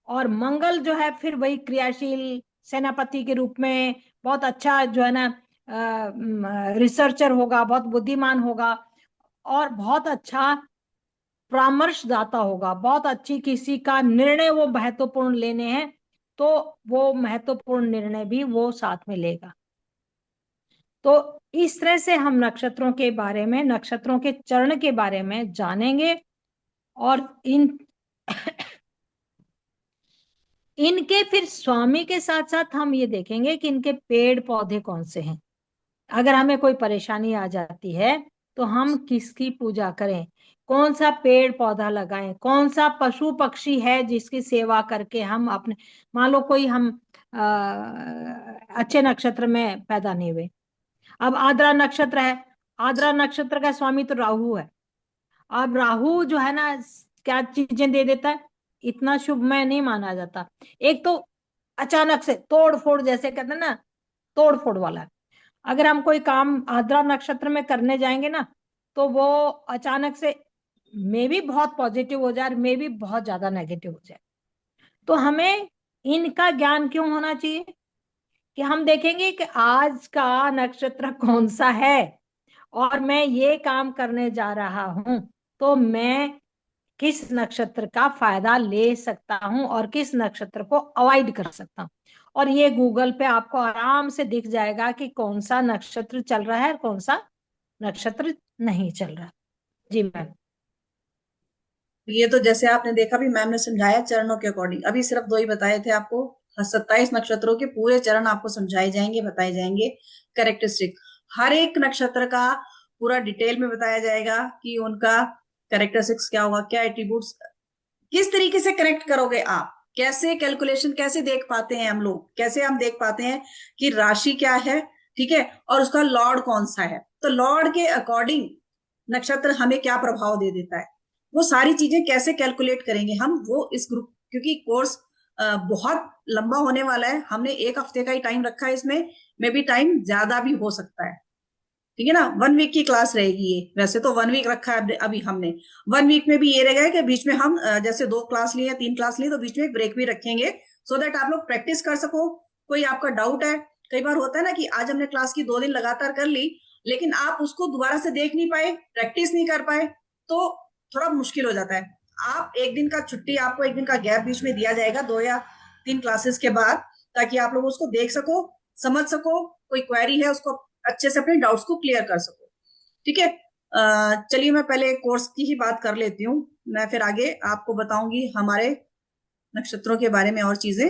और मंगल जो है फिर वही क्रियाशील सेनापति के रूप में बहुत अच्छा जो है ना रिसर्चर होगा, बहुत बुद्धिमान होगा, और बहुत अच्छा परामर्शदाता होगा। बहुत अच्छी किसी का निर्णय वो महत्वपूर्ण लेने हैं तो वो महत्वपूर्ण निर्णय भी वो साथ में लेगा। तो इस तरह से हम नक्षत्रों के बारे में, नक्षत्रों के चरण के बारे में जानेंगे, और इनके फिर स्वामी के साथ साथ हम ये देखेंगे कि इनके पेड़ पौधे कौन से हैं। अगर हमें कोई परेशानी आ जाती है तो हम किसकी पूजा करें, कौन सा पेड़ पौधा लगाएं, कौन सा पशु पक्षी है जिसकी सेवा करके हम अपने, मान लो कोई हम अच्छे नक्षत्र में पैदा नहीं हुए। अब आद्रा नक्षत्र है, आद्रा नक्षत्र का स्वामी तो राहु है। अब राहु जो है ना क्या चीजें दे देता है, इतना शुभ में नहीं माना जाता। एक तो अचानक से तोड़ फोड़, जैसे कहते हैं ना तोड़ फोड़ वाला। अगर हम कोई काम आद्रा नक्षत्र में करने जाएंगे ना तो वो अचानक से मे भी बहुत पॉजिटिव हो जाए, मे भी बहुत ज्यादा नेगेटिव हो जाए। तो हमें इनका ज्ञान क्यों होना चाहिए कि हम देखेंगे कि आज का नक्षत्र कौन सा है और मैं ये काम करने जा रहा हूं, तो मैं किस नक्षत्र का फायदा ले सकता हूं और किस नक्षत्र को अवॉइड कर सकता हूं। और ये गूगल पे आपको आराम से दिख जाएगा कि कौन सा नक्षत्र चल रहा है और कौन सा नक्षत्र नहीं चल रहा। जी मैम। ये तो जैसे आपने देखा भी, मैम ने समझाया चरणों के अकॉर्डिंग। अभी सिर्फ 2 ही बताए थे आपको। 27 नक्षत्रों के पूरे चरण आपको समझाए जाएंगे, बताए जाएंगे। कैरेक्टरिस्टिक हर एक नक्षत्र का पूरा डिटेल में बताया जाएगा कि उनका कैरेक्टरिस्टिक्स क्या होगा, क्या एट्रीब्यूट्स, किस तरीके से करेक्ट करोगे आप, कैसे कैलकुलेशन, कैसे देख पाते हैं हम लोग, कैसे हम देख पाते हैं कि राशि क्या है, ठीक है, और उसका लॉर्ड कौन सा है। तो लॉर्ड के अकॉर्डिंग नक्षत्र हमें क्या प्रभाव दे देता है, वो सारी चीजें कैसे कैलकुलेट करेंगे हम, वो इस ग्रुप, क्योंकि कोर्स बहुत लंबा होने वाला है, हमने 1 हफ्ते का ही टाइम रखा है, इसमें मे भी टाइम ज्यादा भी हो सकता है, ठीक है ना। 1 वीक की क्लास रहेगी ये, वैसे तो 1 वीक रखा है अभी हमने। 1 वीक में भी ये रहेगा कि बीच में हम जैसे 2 क्लास लिए या 3 क्लास लिए तो बीच में एक ब्रेक भी रखेंगे, सो दैट आप लोग प्रैक्टिस कर सको। कोई आपका डाउट है, कई बार होता है ना कि आज हमने क्लास की 2 दिन लगातार कर ली, लेकिन आप उसको दोबारा से देख नहीं पाए, प्रैक्टिस नहीं कर पाए, तो थोड़ा मुश्किल हो जाता है। आप 1 दिन का छुट्टी, आपको 1 दिन का गैप बीच में दिया जाएगा 2 या 3 क्लासेस के बाद, ताकि आप लोग उसको देख सको समझ सको, कोई क्वेरी है उसको अच्छे से अपने डाउट्स को क्लियर कर सको। ठीक है, चलिए मैं पहले कोर्स की ही बात कर लेती हूँ, मैं फिर आगे आपको बताऊंगी हमारे नक्षत्रों के बारे में और चीजें।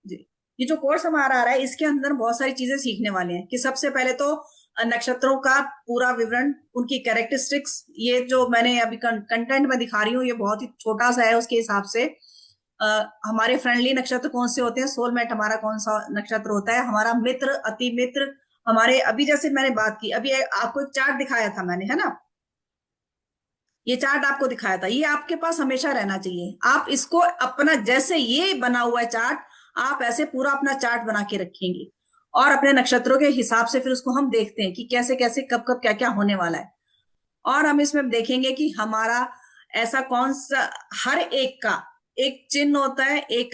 जी, ये जो कोर्स हमारा आ रहा है इसके अंदर बहुत सारी चीजें सीखने वाले हैं कि सबसे पहले तो नक्षत्रों का पूरा विवरण, उनकी कैरेक्टरिस्टिक्स, ये जो मैंने अभी कंटेंट में दिखा रही हूँ ये बहुत ही छोटा सा है उसके हिसाब से। हमारे फ्रेंडली नक्षत्र कौन से होते हैं, सोलमेट हमारा कौन सा नक्षत्र होता है, हमारा मित्र, अति मित्र, हमारे अभी जैसे मैंने बात की, अभी आपको एक चार्ट दिखाया था मैंने, है ना, ये चार्ट आपको दिखाया था, ये आपके पास हमेशा रहना चाहिए। आप इसको अपना, जैसे ये बना हुआ है चार्ट, आप ऐसे पूरा अपना चार्ट बना के रखेंगे और अपने नक्षत्रों के हिसाब से फिर उसको हम देखते हैं कि कैसे कैसे कब कब क्या क्या होने वाला है। और हम इसमें देखेंगे कि हमारा ऐसा कौन सा, हर एक का एक चिन्ह होता है, एक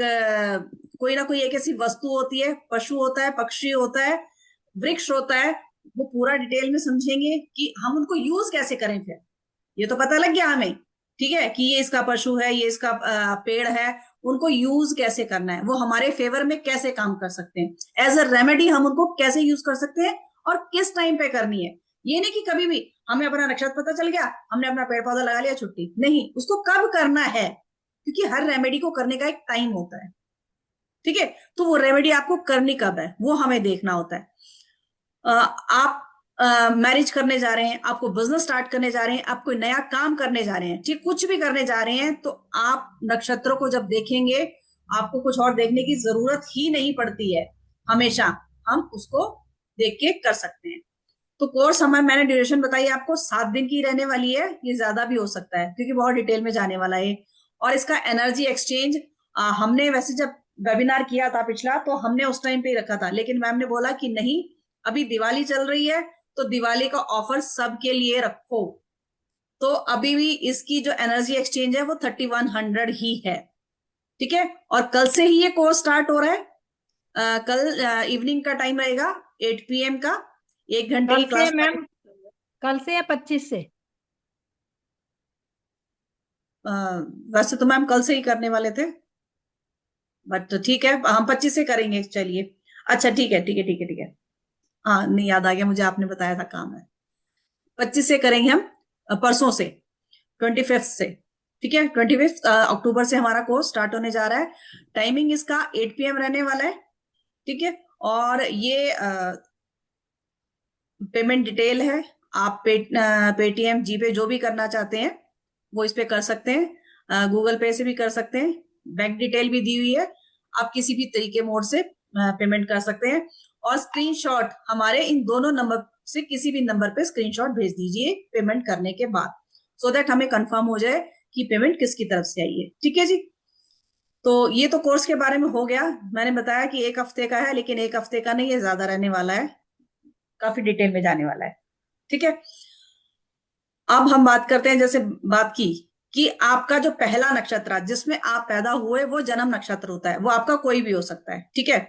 कोई ना कोई एक ऐसी वस्तु होती है, पशु होता है, पक्षी होता है, वृक्ष होता है, वो पूरा डिटेल में समझेंगे कि हम उनको यूज कैसे करें। फिर ये तो पता लग गया हमें, ठीक है, कि ये इसका पशु है, ये इसका पेड़ है, उनको यूज कैसे करना है, वो हमारे फेवर में कैसे काम कर सकते हैं, एज अ रेमेडी हम उनको कैसे यूज कर सकते हैं और किस टाइम पे करनी है। ये नहीं कि कभी भी हमें अपना नक्षत्र पता चल गया, हमने अपना पेड़ पौधा लगा लिया, छुट्टी नहीं, उसको कब करना है, क्योंकि हर रेमेडी को करने का एक टाइम होता है। ठीक है, तो वो रेमेडी आपको करनी कब है वो हमें देखना होता है। आप मैरिज करने जा रहे हैं, आपको बिजनेस स्टार्ट करने जा रहे हैं, आप कोई नया काम करने जा रहे हैं, ठीक, कुछ भी करने जा रहे हैं, तो आप नक्षत्रों को जब देखेंगे आपको कुछ और देखने की जरूरत ही नहीं पड़ती है, हमेशा हम उसको देख के कर सकते हैं। तो कोर्स हमारे, मैंने ड्यूरेशन बताई आपको 7 दिन की रहने वाली है, ये ज्यादा भी हो सकता है क्योंकि बहुत डिटेल में जाने वाला है। और इसका एनर्जी एक्सचेंज हमने वैसे जब वेबिनार किया था पिछला तो हमने उस टाइम पे ही रखा था, लेकिन मैम ने बोला कि नहीं अभी दिवाली चल रही है तो दिवाली का ऑफर सबके लिए रखो, तो अभी भी इसकी जो एनर्जी एक्सचेंज है वो 3100 ही है। ठीक है, और कल से ही ये कोर्स स्टार्ट हो रहा है। कल इवनिंग का टाइम रहेगा 8 PM का, 1 घंटे की कल से क्लास। मैम, कल से या 25 से? वैसे तो मैम कल से ही करने वाले थे, बट ठीक है हम 25 से करेंगे, चलिए। अच्छा ठीक है ठीक है ठीक है ठीक है, हाँ नहीं याद आ गया मुझे, आपने बताया था काम है, 25 से करेंगे हम, परसों से 25 से। ठीक है, 25 अक्टूबर से हमारा कोर्स स्टार्ट होने जा रहा है। टाइमिंग इसका 8 PM रहने वाला है। ठीक है, और ये पेमेंट डिटेल है, आप पेटीएम, जीपे जो भी करना चाहते हैं वो इस पे कर सकते हैं, गूगल पे से भी कर सकते हैं, बैंक डिटेल भी दी हुई है, आप किसी भी तरीके मोड से पेमेंट कर सकते हैं। और स्क्रीनशॉट हमारे इन दोनों नंबर से किसी भी नंबर पे स्क्रीनशॉट भेज दीजिए पेमेंट करने के बाद, सो दैट हमें कंफर्म हो जाए कि पेमेंट किसकी तरफ से आई है। ठीक है जी, तो ये तो कोर्स के बारे में हो गया। मैंने बताया कि 1 हफ्ते का है, लेकिन 1 हफ्ते का नहीं है, ज्यादा रहने वाला है, काफी डिटेल में जाने वाला है। ठीक है, अब हम बात करते हैं, जैसे बात की कि आपका जो पहला नक्षत्र जिसमें आप पैदा हुए वो जन्म नक्षत्र होता है, वो आपका कोई भी हो सकता है। ठीक है,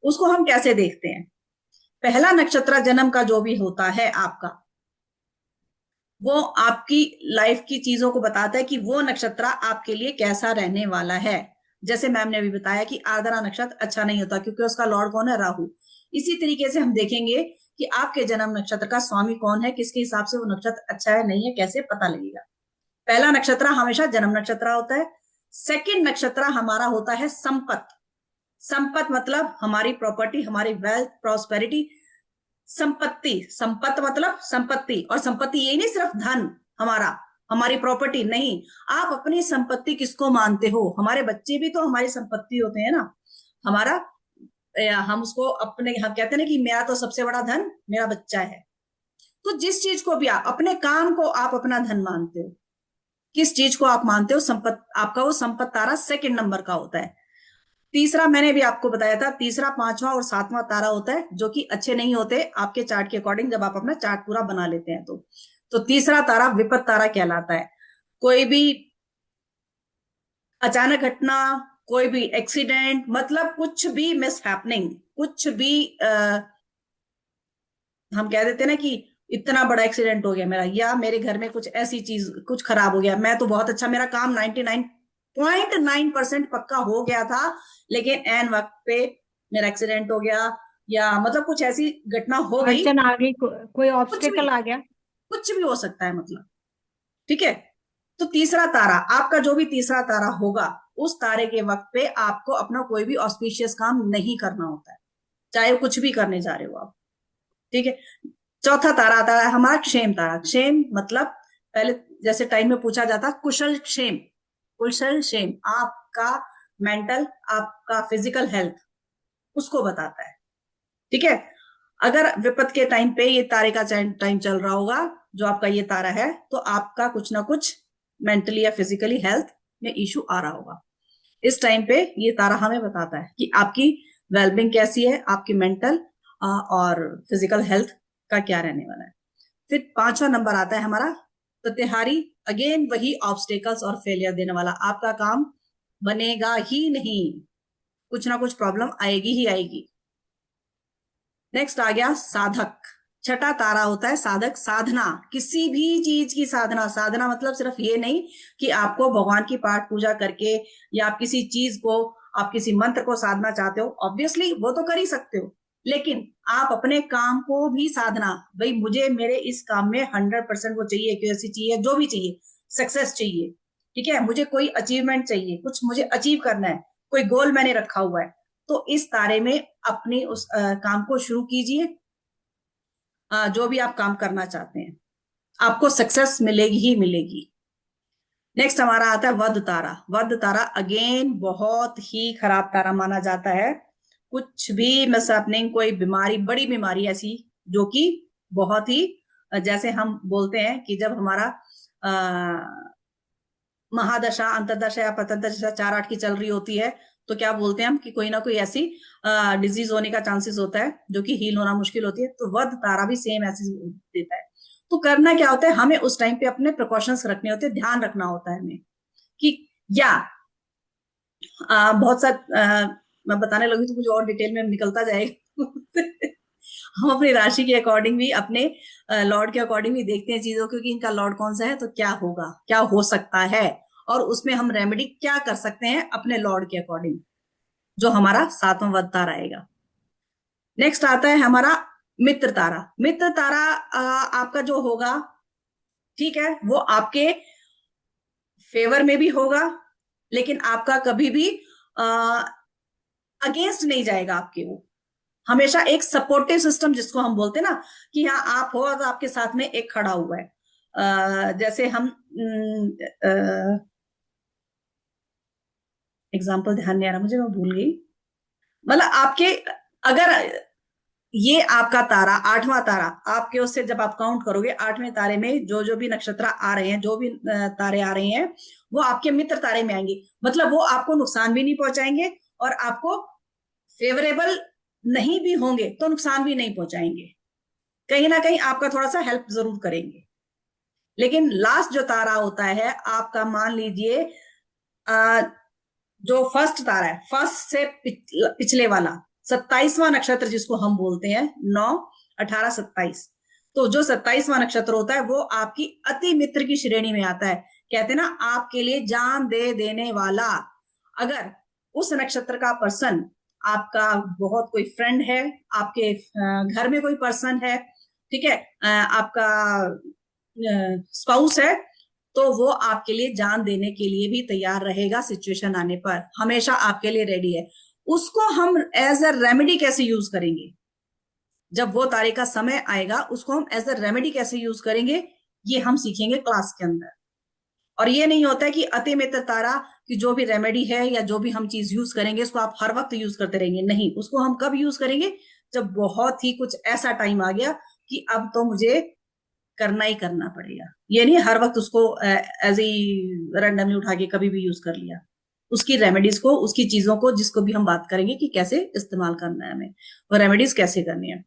उसको हम कैसे देखते हैं, पहला नक्षत्र जन्म का जो भी होता है आपका, वो आपकी लाइफ की चीजों को बताता है कि वो नक्षत्र आपके लिए कैसा रहने वाला है। जैसे मैम ने अभी बताया कि आर्द्रा नक्षत्र अच्छा नहीं होता क्योंकि उसका लॉर्ड कौन है, राहु। इसी तरीके से हम देखेंगे कि आपके जन्म नक्षत्र का स्वामी कौन है, किसके हिसाब से वो नक्षत्र अच्छा है नहीं है, कैसे पता लगेगा। पहला नक्षत्र हमेशा जन्म नक्षत्र होता है। सेकंड नक्षत्र हमारा होता है संपत। संपत मतलब हमारी प्रॉपर्टी, हमारी वेल्थ, प्रॉस्पेरिटी, संपत्ति। संपत्ति मतलब संपत्ति, और संपत्ति यही नहीं सिर्फ धन हमारा, हमारी प्रॉपर्टी नहीं, आप अपनी संपत्ति किसको मानते हो। हमारे बच्चे भी तो हमारी संपत्ति होते हैं ना, हमारा, हम उसको अपने, हम कहते हैं ना कि मेरा तो सबसे बड़ा धन मेरा बच्चा है। तो जिस चीज को भी आप, अपने काम को आप अपना धन मानते हो, किस चीज को आप मानते हो, संपत्ति आपका वो संपत्ति तारा सेकंड नंबर का होता है। तीसरा मैंने भी आपको बताया था, तीसरा, पांचवा और सातवां तारा होता है जो कि अच्छे नहीं होते आपके चार्ट के अकॉर्डिंग, जब आप अपना चार्ट पूरा बना लेते हैं तो तीसरा तारा विपत तारा कहलाता है। कोई भी अचानक घटना, कोई भी एक्सीडेंट, मतलब कुछ भी मिस हैपनिंग, कुछ भी हम कह देते हैं ना कि इतना बड़ा एक्सीडेंट हो गया मेरा, या मेरे घर में कुछ ऐसी चीज कुछ खराब हो गया, मैं तो बहुत अच्छा, मेरा काम 99.9% पक्का हो गया था, लेकिन एन वक्त पे मेरा एक्सीडेंट हो गया, या मतलब कुछ ऐसी घटना हो गई, अड़चन आ गई, कोई कुछ भी ऑब्स्टेकल आ गया। कुछ भी हो सकता है मतलब। ठीक है, तो तीसरा तारा, आपका जो भी तीसरा तारा होगा, उस तारे के वक्त पे आपको अपना कोई भी ऑस्पिशियस काम नहीं करना होता है, चाहे वो कुछ भी करने जा रहे हो आप। ठीक है, चौथा तारा आता है हमारा क्षेम तारा। क्षेम मतलब पहले जैसे टाइम में पूछा जाता, कुशल क्षेम, कुशल क्षेम आपका मेंटल, आपका फिजिकल हेल्थ, उसको बताता है। ठीक है, अगर विपत के टाइम पे ये तारे का टाइम चल रहा होगा, जो आपका ये तारा है, तो आपका कुछ ना कुछ मेंटली या फिजिकली हेल्थ में इश्यू आ रहा होगा। इस टाइम पे ये तारा हमें बताता है कि आपकी वेलबिंग कैसी है, आपकी मेंटल और फिजिकल हेल्थ का क्या रहने वाला है। फिर 5वां नंबर आता है हमारा प्रतिहारी, अगेन वही ऑब्स्टेकल्स और फेलियर देने वाला, आपका काम बनेगा ही नहीं, कुछ ना कुछ प्रॉब्लम आएगी ही आएगी। नेक्स्ट आ गया साधक। छठा तारा होता है साधक, साधना, किसी भी चीज की साधना। साधना मतलब सिर्फ ये नहीं कि आपको भगवान की पाठ पूजा करके या आप किसी चीज को, आप किसी मंत्र को साधना चाहते हो, ऑब्वियसली वो तो कर ही सकते हो, लेकिन आप अपने काम को भी साधना, भाई मुझे मेरे इस काम में 100% वो चाहिए, एक्यूरेसी चाहिए, जो भी चाहिए, सक्सेस चाहिए। ठीक है, मुझे कोई अचीवमेंट चाहिए, कुछ मुझे अचीव करना है, कोई गोल मैंने रखा हुआ है, तो इस तारे में अपनी उस काम को शुरू कीजिए। जो भी आप काम करना चाहते हैं, आपको सक्सेस मिलेगी ही मिलेगी। नेक्स्ट हमारा आता है वध तारा। वध तारा अगेन बहुत ही खराब तारा माना जाता है, कुछ भी मिसहैपनिंग, कोई बीमारी, बड़ी बीमारी ऐसी जो कि बहुत ही, जैसे हम बोलते हैं कि जब हमारा महादशा, अंतरदशा या प्रतंदशा 4-8 की चल रही होती है, तो क्या बोलते हैं हम कि कोई ना कोई ऐसी डिजीज होने का चांसेस होता है जो कि हील होना मुश्किल होती है, तो वध तारा भी सेम ऐसे देता है। तो करना क्या होता है, हमें उस टाइम पे अपने प्रिकॉशंस रखने होते हैं, ध्यान रखना होता है हमें कि, या बहुत सा मैं बताने लगी तो मुझे और डिटेल में निकलता जाएगा हम अपनी राशि के अकॉर्डिंग भी, अपने लॉर्ड के अकॉर्डिंग भी देखते हैं चीजों को कि इनका लॉर्ड कौन सा है, तो क्या होगा, क्या हो सकता है, और उसमें हम रेमेडी क्या कर सकते हैं अपने लॉर्ड के अकॉर्डिंग, जो हमारा 7वां वध तारा आएगा। नेक्स्ट आता है हमारा मित्र तारा। मित्र तारा आपका जो होगा, ठीक है, वो आपके फेवर में भी होगा, लेकिन आपका कभी भी अगेंस्ट नहीं जाएगा आपके, वो हमेशा एक सपोर्टिव सिस्टम जिसको हम बोलते हैं ना, कि हाँ आप हो तो आपके साथ में एक खड़ा हुआ है। जैसे हम एग्जाम्पल ध्यान नहीं आ रहा मुझे, मैं भूल गई, मतलब आपके, अगर ये आपका तारा 8वां तारा, आपके उससे जब आप काउंट करोगे 8वें तारे में जो जो भी नक्षत्र आ रहे हैं, जो भी तारे आ रहे हैं, वो आपके मित्र तारे में आएंगे, मतलब वो आपको नुकसान भी नहीं पहुंचाएंगे और आपको फेवरेबल नहीं भी होंगे तो नुकसान भी नहीं पहुंचाएंगे, कहीं ना कहीं आपका थोड़ा सा हेल्प जरूर करेंगे। लेकिन लास्ट जो तारा होता है आपका, मान लीजिए जो फर्स्ट तारा है, फर्स्ट से पिछले वाला 27वां नक्षत्र जिसको हम बोलते हैं 9, 18, 27, तो जो 27वां नक्षत्र होता है वो आपकी अति मित्र की श्रेणी में आता है। कहते हैं ना, आपके लिए जान दे देने वाला। अगर उस नक्षत्र का पर्सन आपका बहुत कोई फ्रेंड है, आपके घर में कोई पर्सन है, ठीक है, आपका स्पाउस है, तो वो आपके लिए जान देने के लिए भी तैयार रहेगा, सिचुएशन आने पर हमेशा आपके लिए रेडी है। उसको हम एज अ रेमेडी कैसे यूज करेंगे, जब वो तारे का समय आएगा उसको हम एज अ रेमेडी कैसे यूज करेंगे, ये हम सीखेंगे क्लास के अंदर। और ये नहीं होता है कि अति मित्र तारा की जो भी रेमेडी है या जो भी हम चीज यूज करेंगे उसको आप हर वक्त यूज करते रहेंगे, नहीं, उसको हम कब यूज करेंगे, जब बहुत ही कुछ ऐसा टाइम आ गया कि अब तो मुझे करना ही करना पड़ेगा। ये नहीं हर वक्त उसको एज ई रैंडमली उठा के कभी भी यूज कर लिया। उसकी रेमेडीज को, उसकी चीजों को, जिसको भी हम बात करेंगे कि कैसे इस्तेमाल करना है हमें, वो रेमेडीज कैसे करनी है।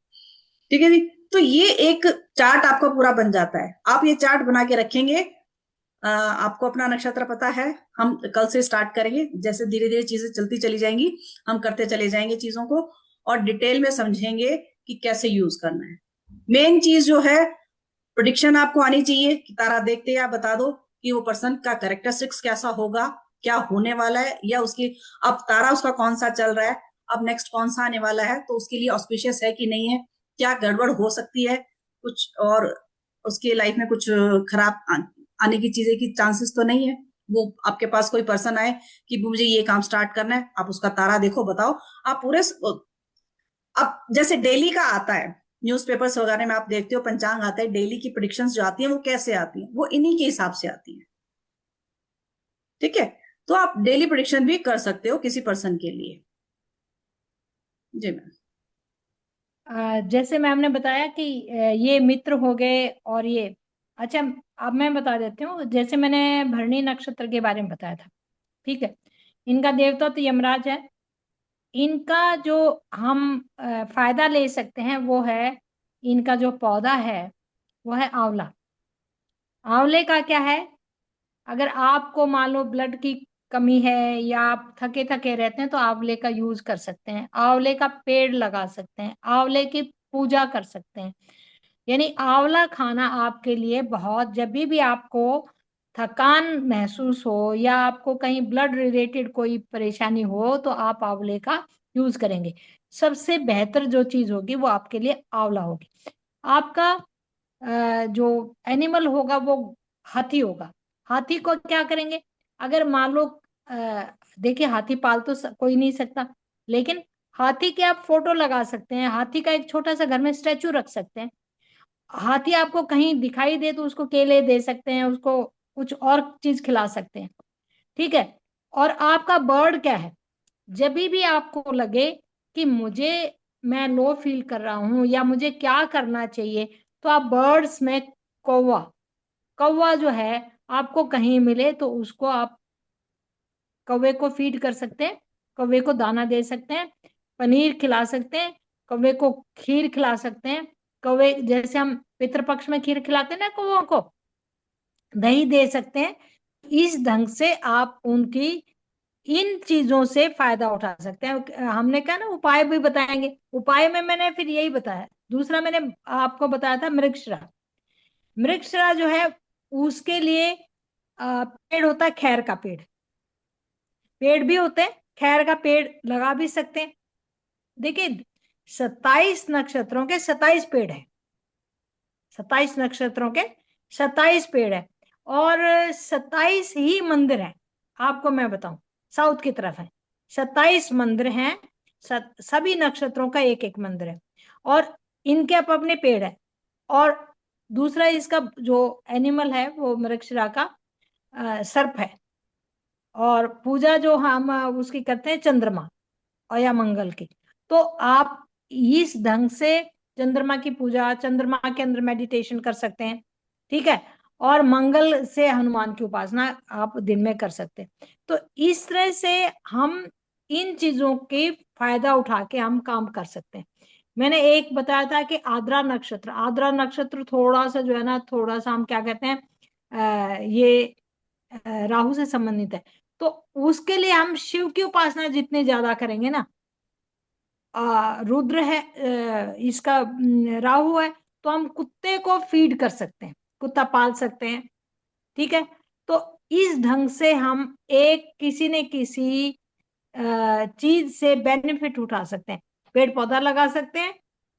ठीक है जी, तो ये एक चार्ट आपका पूरा बन जाता है। आप ये चार्ट बना के रखेंगे, आपको अपना नक्षत्र पता है, हम कल से स्टार्ट करेंगे, जैसे धीरे धीरे चीजें चलती चली जाएंगी, हम करते चले जाएंगे चीजों को और डिटेल में समझेंगे कि कैसे यूज करना है। मेन चीज जो है प्रिडिक्शन आपको आनी चाहिए कि तारा देखते आप बता दो कि वो पर्सन का कैरेक्टरिस्टिक्स कैसा होगा, क्या होने वाला है, या उसकी अब तारा उसका कौन सा चल रहा है, अब नेक्स्ट कौन सा आने वाला है, तो उसके लिए ऑस्पिशियस है कि नहीं है, क्या गड़बड़ हो सकती है कुछ, और उसकी लाइफ में कुछ खराब आने की चीजें की चांसेस तो नहीं है। वो आपके पास कोई पर्सन आए कि मुझे ये काम स्टार्ट करना है, आप उसका तारा देखो, बताओ। आप पूरे अब जैसे डेली का आता है न्यूज़पेपर्स वगैरह में, आप देखते हो पंचांग आता है, डेली की प्रिडिक्शंस जो आती हैं वो कैसे आती हैं, वो इन्हीं के हिसाब से आती हैं। ठीक है, तो आप डेली प्रिडिक्शन भी कर सकते हो किसी पर्सन के लिए। जी मैम। जैसे मैम ने बताया कि ये मित्र हो गए और ये, अच्छा अब मैं बता देती हूँ। जैसे मैंने भरणी नक्षत्र के बारे में बताया था, ठीक है, इनका देवता तो यमराज है। इनका जो हम फायदा ले सकते हैं वो है, इनका जो पौधा है वो है आंवला। आंवले का क्या है, अगर आपको मान लो ब्लड की कमी है या आप थके थके रहते हैं तो आंवले का यूज कर सकते हैं, आंवले का पेड़ लगा सकते हैं, आंवले की पूजा कर सकते हैं। यानी आंवला खाना आपके लिए बहुत, जब भी आपको थकान महसूस हो या आपको कहीं ब्लड रिलेटेड कोई परेशानी हो तो आप आंवले का यूज करेंगे। सबसे बेहतर जो चीज होगी वो आपके लिए आंवला होगी। आपका जो एनिमल होगा वो हाथी होगा। हाथी को क्या करेंगे, अगर मान लो देखिए हाथी पाल तो कोई नहीं सकता, लेकिन हाथी की आप फोटो लगा सकते हैं, हाथी का एक छोटा सा घर में स्टैचू रख सकते हैं। हाथी आपको कहीं दिखाई दे तो उसको केले दे सकते हैं, उसको कुछ और चीज खिला सकते हैं, ठीक है। और आपका बर्ड क्या है, जब भी आपको लगे कि मुझे, मैं लो फील कर रहा हूं या मुझे क्या करना चाहिए, तो आप बर्ड्स में कौवा, कौवा जो है आपको कहीं मिले तो उसको आप कौवे को फीड कर सकते हैं, कौवे को दाना दे सकते हैं, पनीर खिला सकते हैं, कौवे को खीर खिला सकते हैं। कौवे जैसे हम पितृपक्ष में खीर खिलाते हैं ना कौवों को, दही दे सकते हैं। इस ढंग से आप उनकी इन चीजों से फायदा उठा सकते हैं। हमने कहा ना उपाय भी बताएंगे, उपाय में मैंने फिर यही बताया। दूसरा मैंने आपको बताया था मृगशिरा। मृगशिरा जो है उसके लिए पेड़ होता है, खैर का पेड़, पेड़ भी होते हैं, खैर का पेड़ लगा भी सकते हैं। देखिए 27 नक्षत्रों के 27 पेड़ है, 27 नक्षत्रों के 27 पेड़ है, और 27 ही मंदिर है। आपको मैं बताऊं, साउथ की तरफ है 27 मंदिर हैं, सभी नक्षत्रों का एक एक मंदिर है, और इनके अपने पेड़ है। और दूसरा इसका जो एनिमल है वो मृगशिरा का सर्प है। और पूजा जो हम उसकी करते हैं चंद्रमा और या मंगल की। तो आप इस ढंग से चंद्रमा की पूजा, चंद्रमा के अंदर मेडिटेशन कर सकते हैं, ठीक है। और मंगल से हनुमान की उपासना आप दिन में कर सकते हैं। तो इस तरह से हम इन चीजों के फायदा उठा के हम काम कर सकते हैं। मैंने एक बताया था कि आद्रा नक्षत्र, आद्रा नक्षत्र थोड़ा सा जो है ना, थोड़ा सा हम क्या कहते हैं, ये राहु से संबंधित है। तो उसके लिए हम शिव की उपासना जितनी ज्यादा करेंगे ना, रुद्र है, इसका राहु है, तो हम कुत्ते को फीड कर सकते हैं, कुत्ता पाल सकते हैं, ठीक है। तो इस ढंग से हम एक किसी न किसी चीज से बेनिफिट उठा सकते हैं। पेड़ पौधा लगा सकते हैं,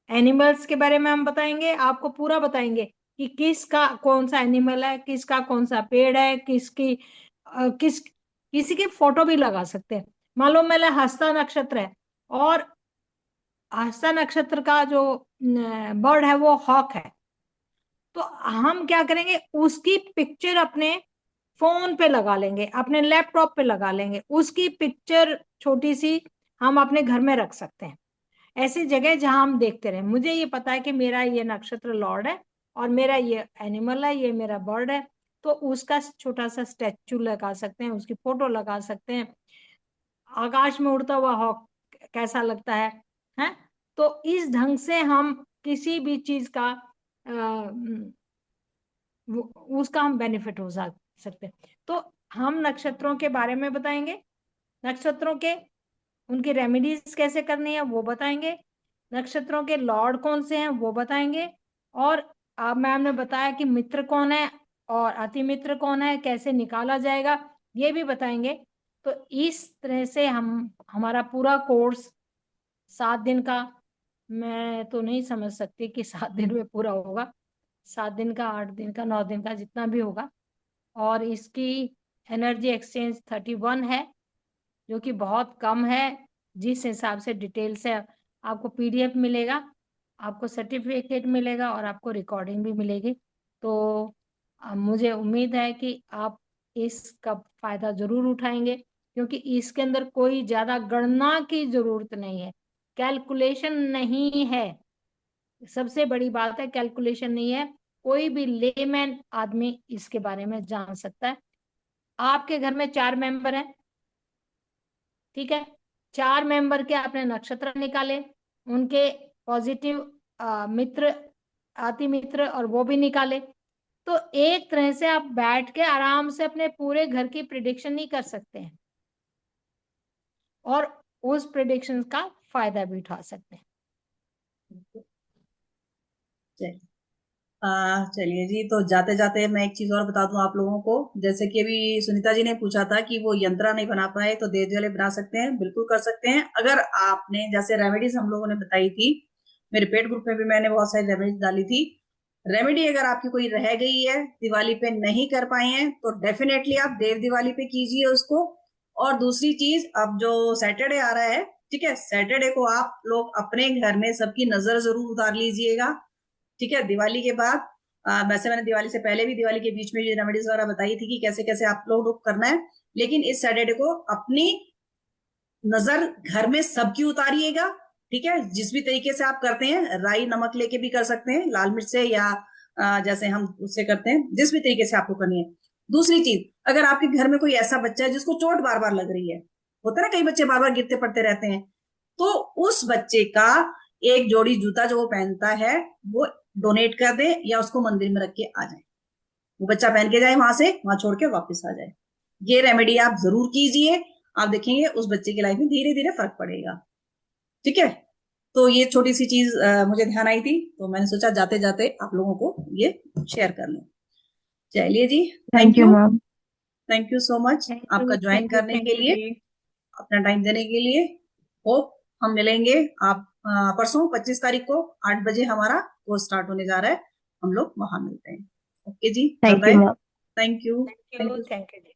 एनिमल्स के बारे में हम बताएंगे, आपको पूरा बताएंगे कि किसका कौन सा एनिमल है, किसका कौन सा पेड़ है, किसकी किसी की फोटो भी लगा सकते हैं। मान लो मेरा हस्ता नक्षत्र है और हस्ता नक्षत्र का जो बर्ड है वो हॉक है, तो हम क्या करेंगे, उसकी पिक्चर अपने फोन पे लगा लेंगे, अपने लैपटॉप पे लगा लेंगे, उसकी पिक्चर छोटी सी हम अपने घर में रख सकते हैं। ऐसी जगह जहां हम देखते रहे, मुझे ये पता है कि मेरा ये नक्षत्र लॉर्ड है और मेरा ये एनिमल है, ये मेरा बर्ड है, तो उसका छोटा सा स्टैचू लगा सकते हैं, उसकी फोटो लगा सकते हैं। आकाश में उड़ता हुआ हॉक कैसा लगता है। तो इस ढंग से हम किसी भी चीज का उसका हम बेनिफिट हो सकते हैं। तो हम नक्षत्रों के बारे में बताएंगे, नक्षत्रों के उनकी रेमेडीज कैसे करनी है वो बताएंगे, नक्षत्रों के लॉर्ड कौन से हैं वो बताएंगे, और अब मैम ने बताया कि मित्र कौन है और अति मित्र कौन है, कैसे निकाला जाएगा, ये भी बताएंगे। तो इस तरह से हमारा पूरा कोर्स 7 दिन का, मैं तो नहीं समझ सकती कि 7 दिन में पूरा होगा। 7 दिन का, 8 दिन का, 9 दिन का, जितना भी होगा। और इसकी एनर्जी एक्सचेंज 31 है, जो कि बहुत कम है। जिस हिसाब से डिटेल से आपको पीडीएफ मिलेगा, आपको सर्टिफिकेट मिलेगा और आपको रिकॉर्डिंग भी मिलेगी। तो मुझे उम्मीद है कि आप इसका फायदा जरूर उठाएंगे, क्योंकि इसके अंदर कोई ज्यादा गणना की जरूरत नहीं है, कैलकुलेशन नहीं है। सबसे बड़ी बात है, कैलकुलेशन नहीं है। कोई भी लेमैन आदमी इसके बारे में जान सकता है। आपके घर में 4 मेंबर हैं, ठीक है, 4 मेंबर के आपने नक्षत्र निकाले, उनके पॉजिटिव मित्र, अति मित्र और वो भी निकाले। तो एक तरह से आप बैठ के आराम से अपने पूरे घर की प्रिडिक्शन नहीं कर सकते हैं, और उस प्रिडिक्शन का फायदा भी उठा सकते हैं। चलिए जी, तो जाते जाते मैं एक चीज और बता दूं आप लोगों को। जैसे कि अभी सुनीता जी ने पूछा था कि वो यंत्रा नहीं बना पाए, तो देव दिवाली बना सकते हैं, बिल्कुल कर सकते हैं। अगर आपने जैसे रेमेडीज हम लोगों ने बताई थी, मेरे पेट ग्रुप में भी मैंने बहुत सारी रेमेडीज डाली थी। रेमेडी अगर आपकी कोई रह गई है, दिवाली पे नहीं कर पाए हैं, तो डेफिनेटली आप देव दिवाली पे कीजिए उसको। और दूसरी चीज, अब जो सैटरडे आ रहा है, ठीक है, सैटरडे को आप लोग अपने घर में सबकी नजर जरूर उतार लीजिएगा, ठीक है। दिवाली के बाद वैसे मैंने दिवाली से पहले भी, दिवाली के बीच में भी रेमेडीज वगैरह बताई थी कि कैसे कैसे आप लोग करना है। लेकिन इस सैटरडे को अपनी नजर घर में सबकी उतारिएगा, ठीक है। जिस भी तरीके से आप करते हैं, राई नमक लेके भी कर सकते हैं, लाल मिर्च से, या जैसे हम उससे करते हैं, जिस भी तरीके से आपको करनी है। दूसरी चीज, अगर आपके घर में कोई ऐसा बच्चा है जिसको चोट बार बार लग रही है, होता है ना, कई बच्चे बार बार गिरते पड़ते रहते हैं, तो उस बच्चे का एक जोड़ी जूता जो वो पहनता है, वो डोनेट कर दे, या उसको मंदिर में रख के आ जाए। वो बच्चा पहन के जाए, वहां छोड़ के वापस आ जाए। ये रेमेडी आप जरूर कीजिए, आप देखेंगे उस बच्चे की लाइफ में धीरे धीरे फर्क पड़ेगा, ठीक है। तो ये छोटी सी चीज मुझे ध्यान आई थी, तो मैंने सोचा जाते जाते आप लोगों को ये शेयर कर लूं। चलिए जी, thank you ma'am. Thank you so much आपका ज्वाइन करने के लिए, अपना टाइम देने के लिए। होप हम मिलेंगे आप परसों 25 तारीख को 8 बजे हमारा कोर्स स्टार्ट होने जा रहा है, हम लोग वहां मिलते हैं। ओके जी, bye bye. Thank you. Thank you.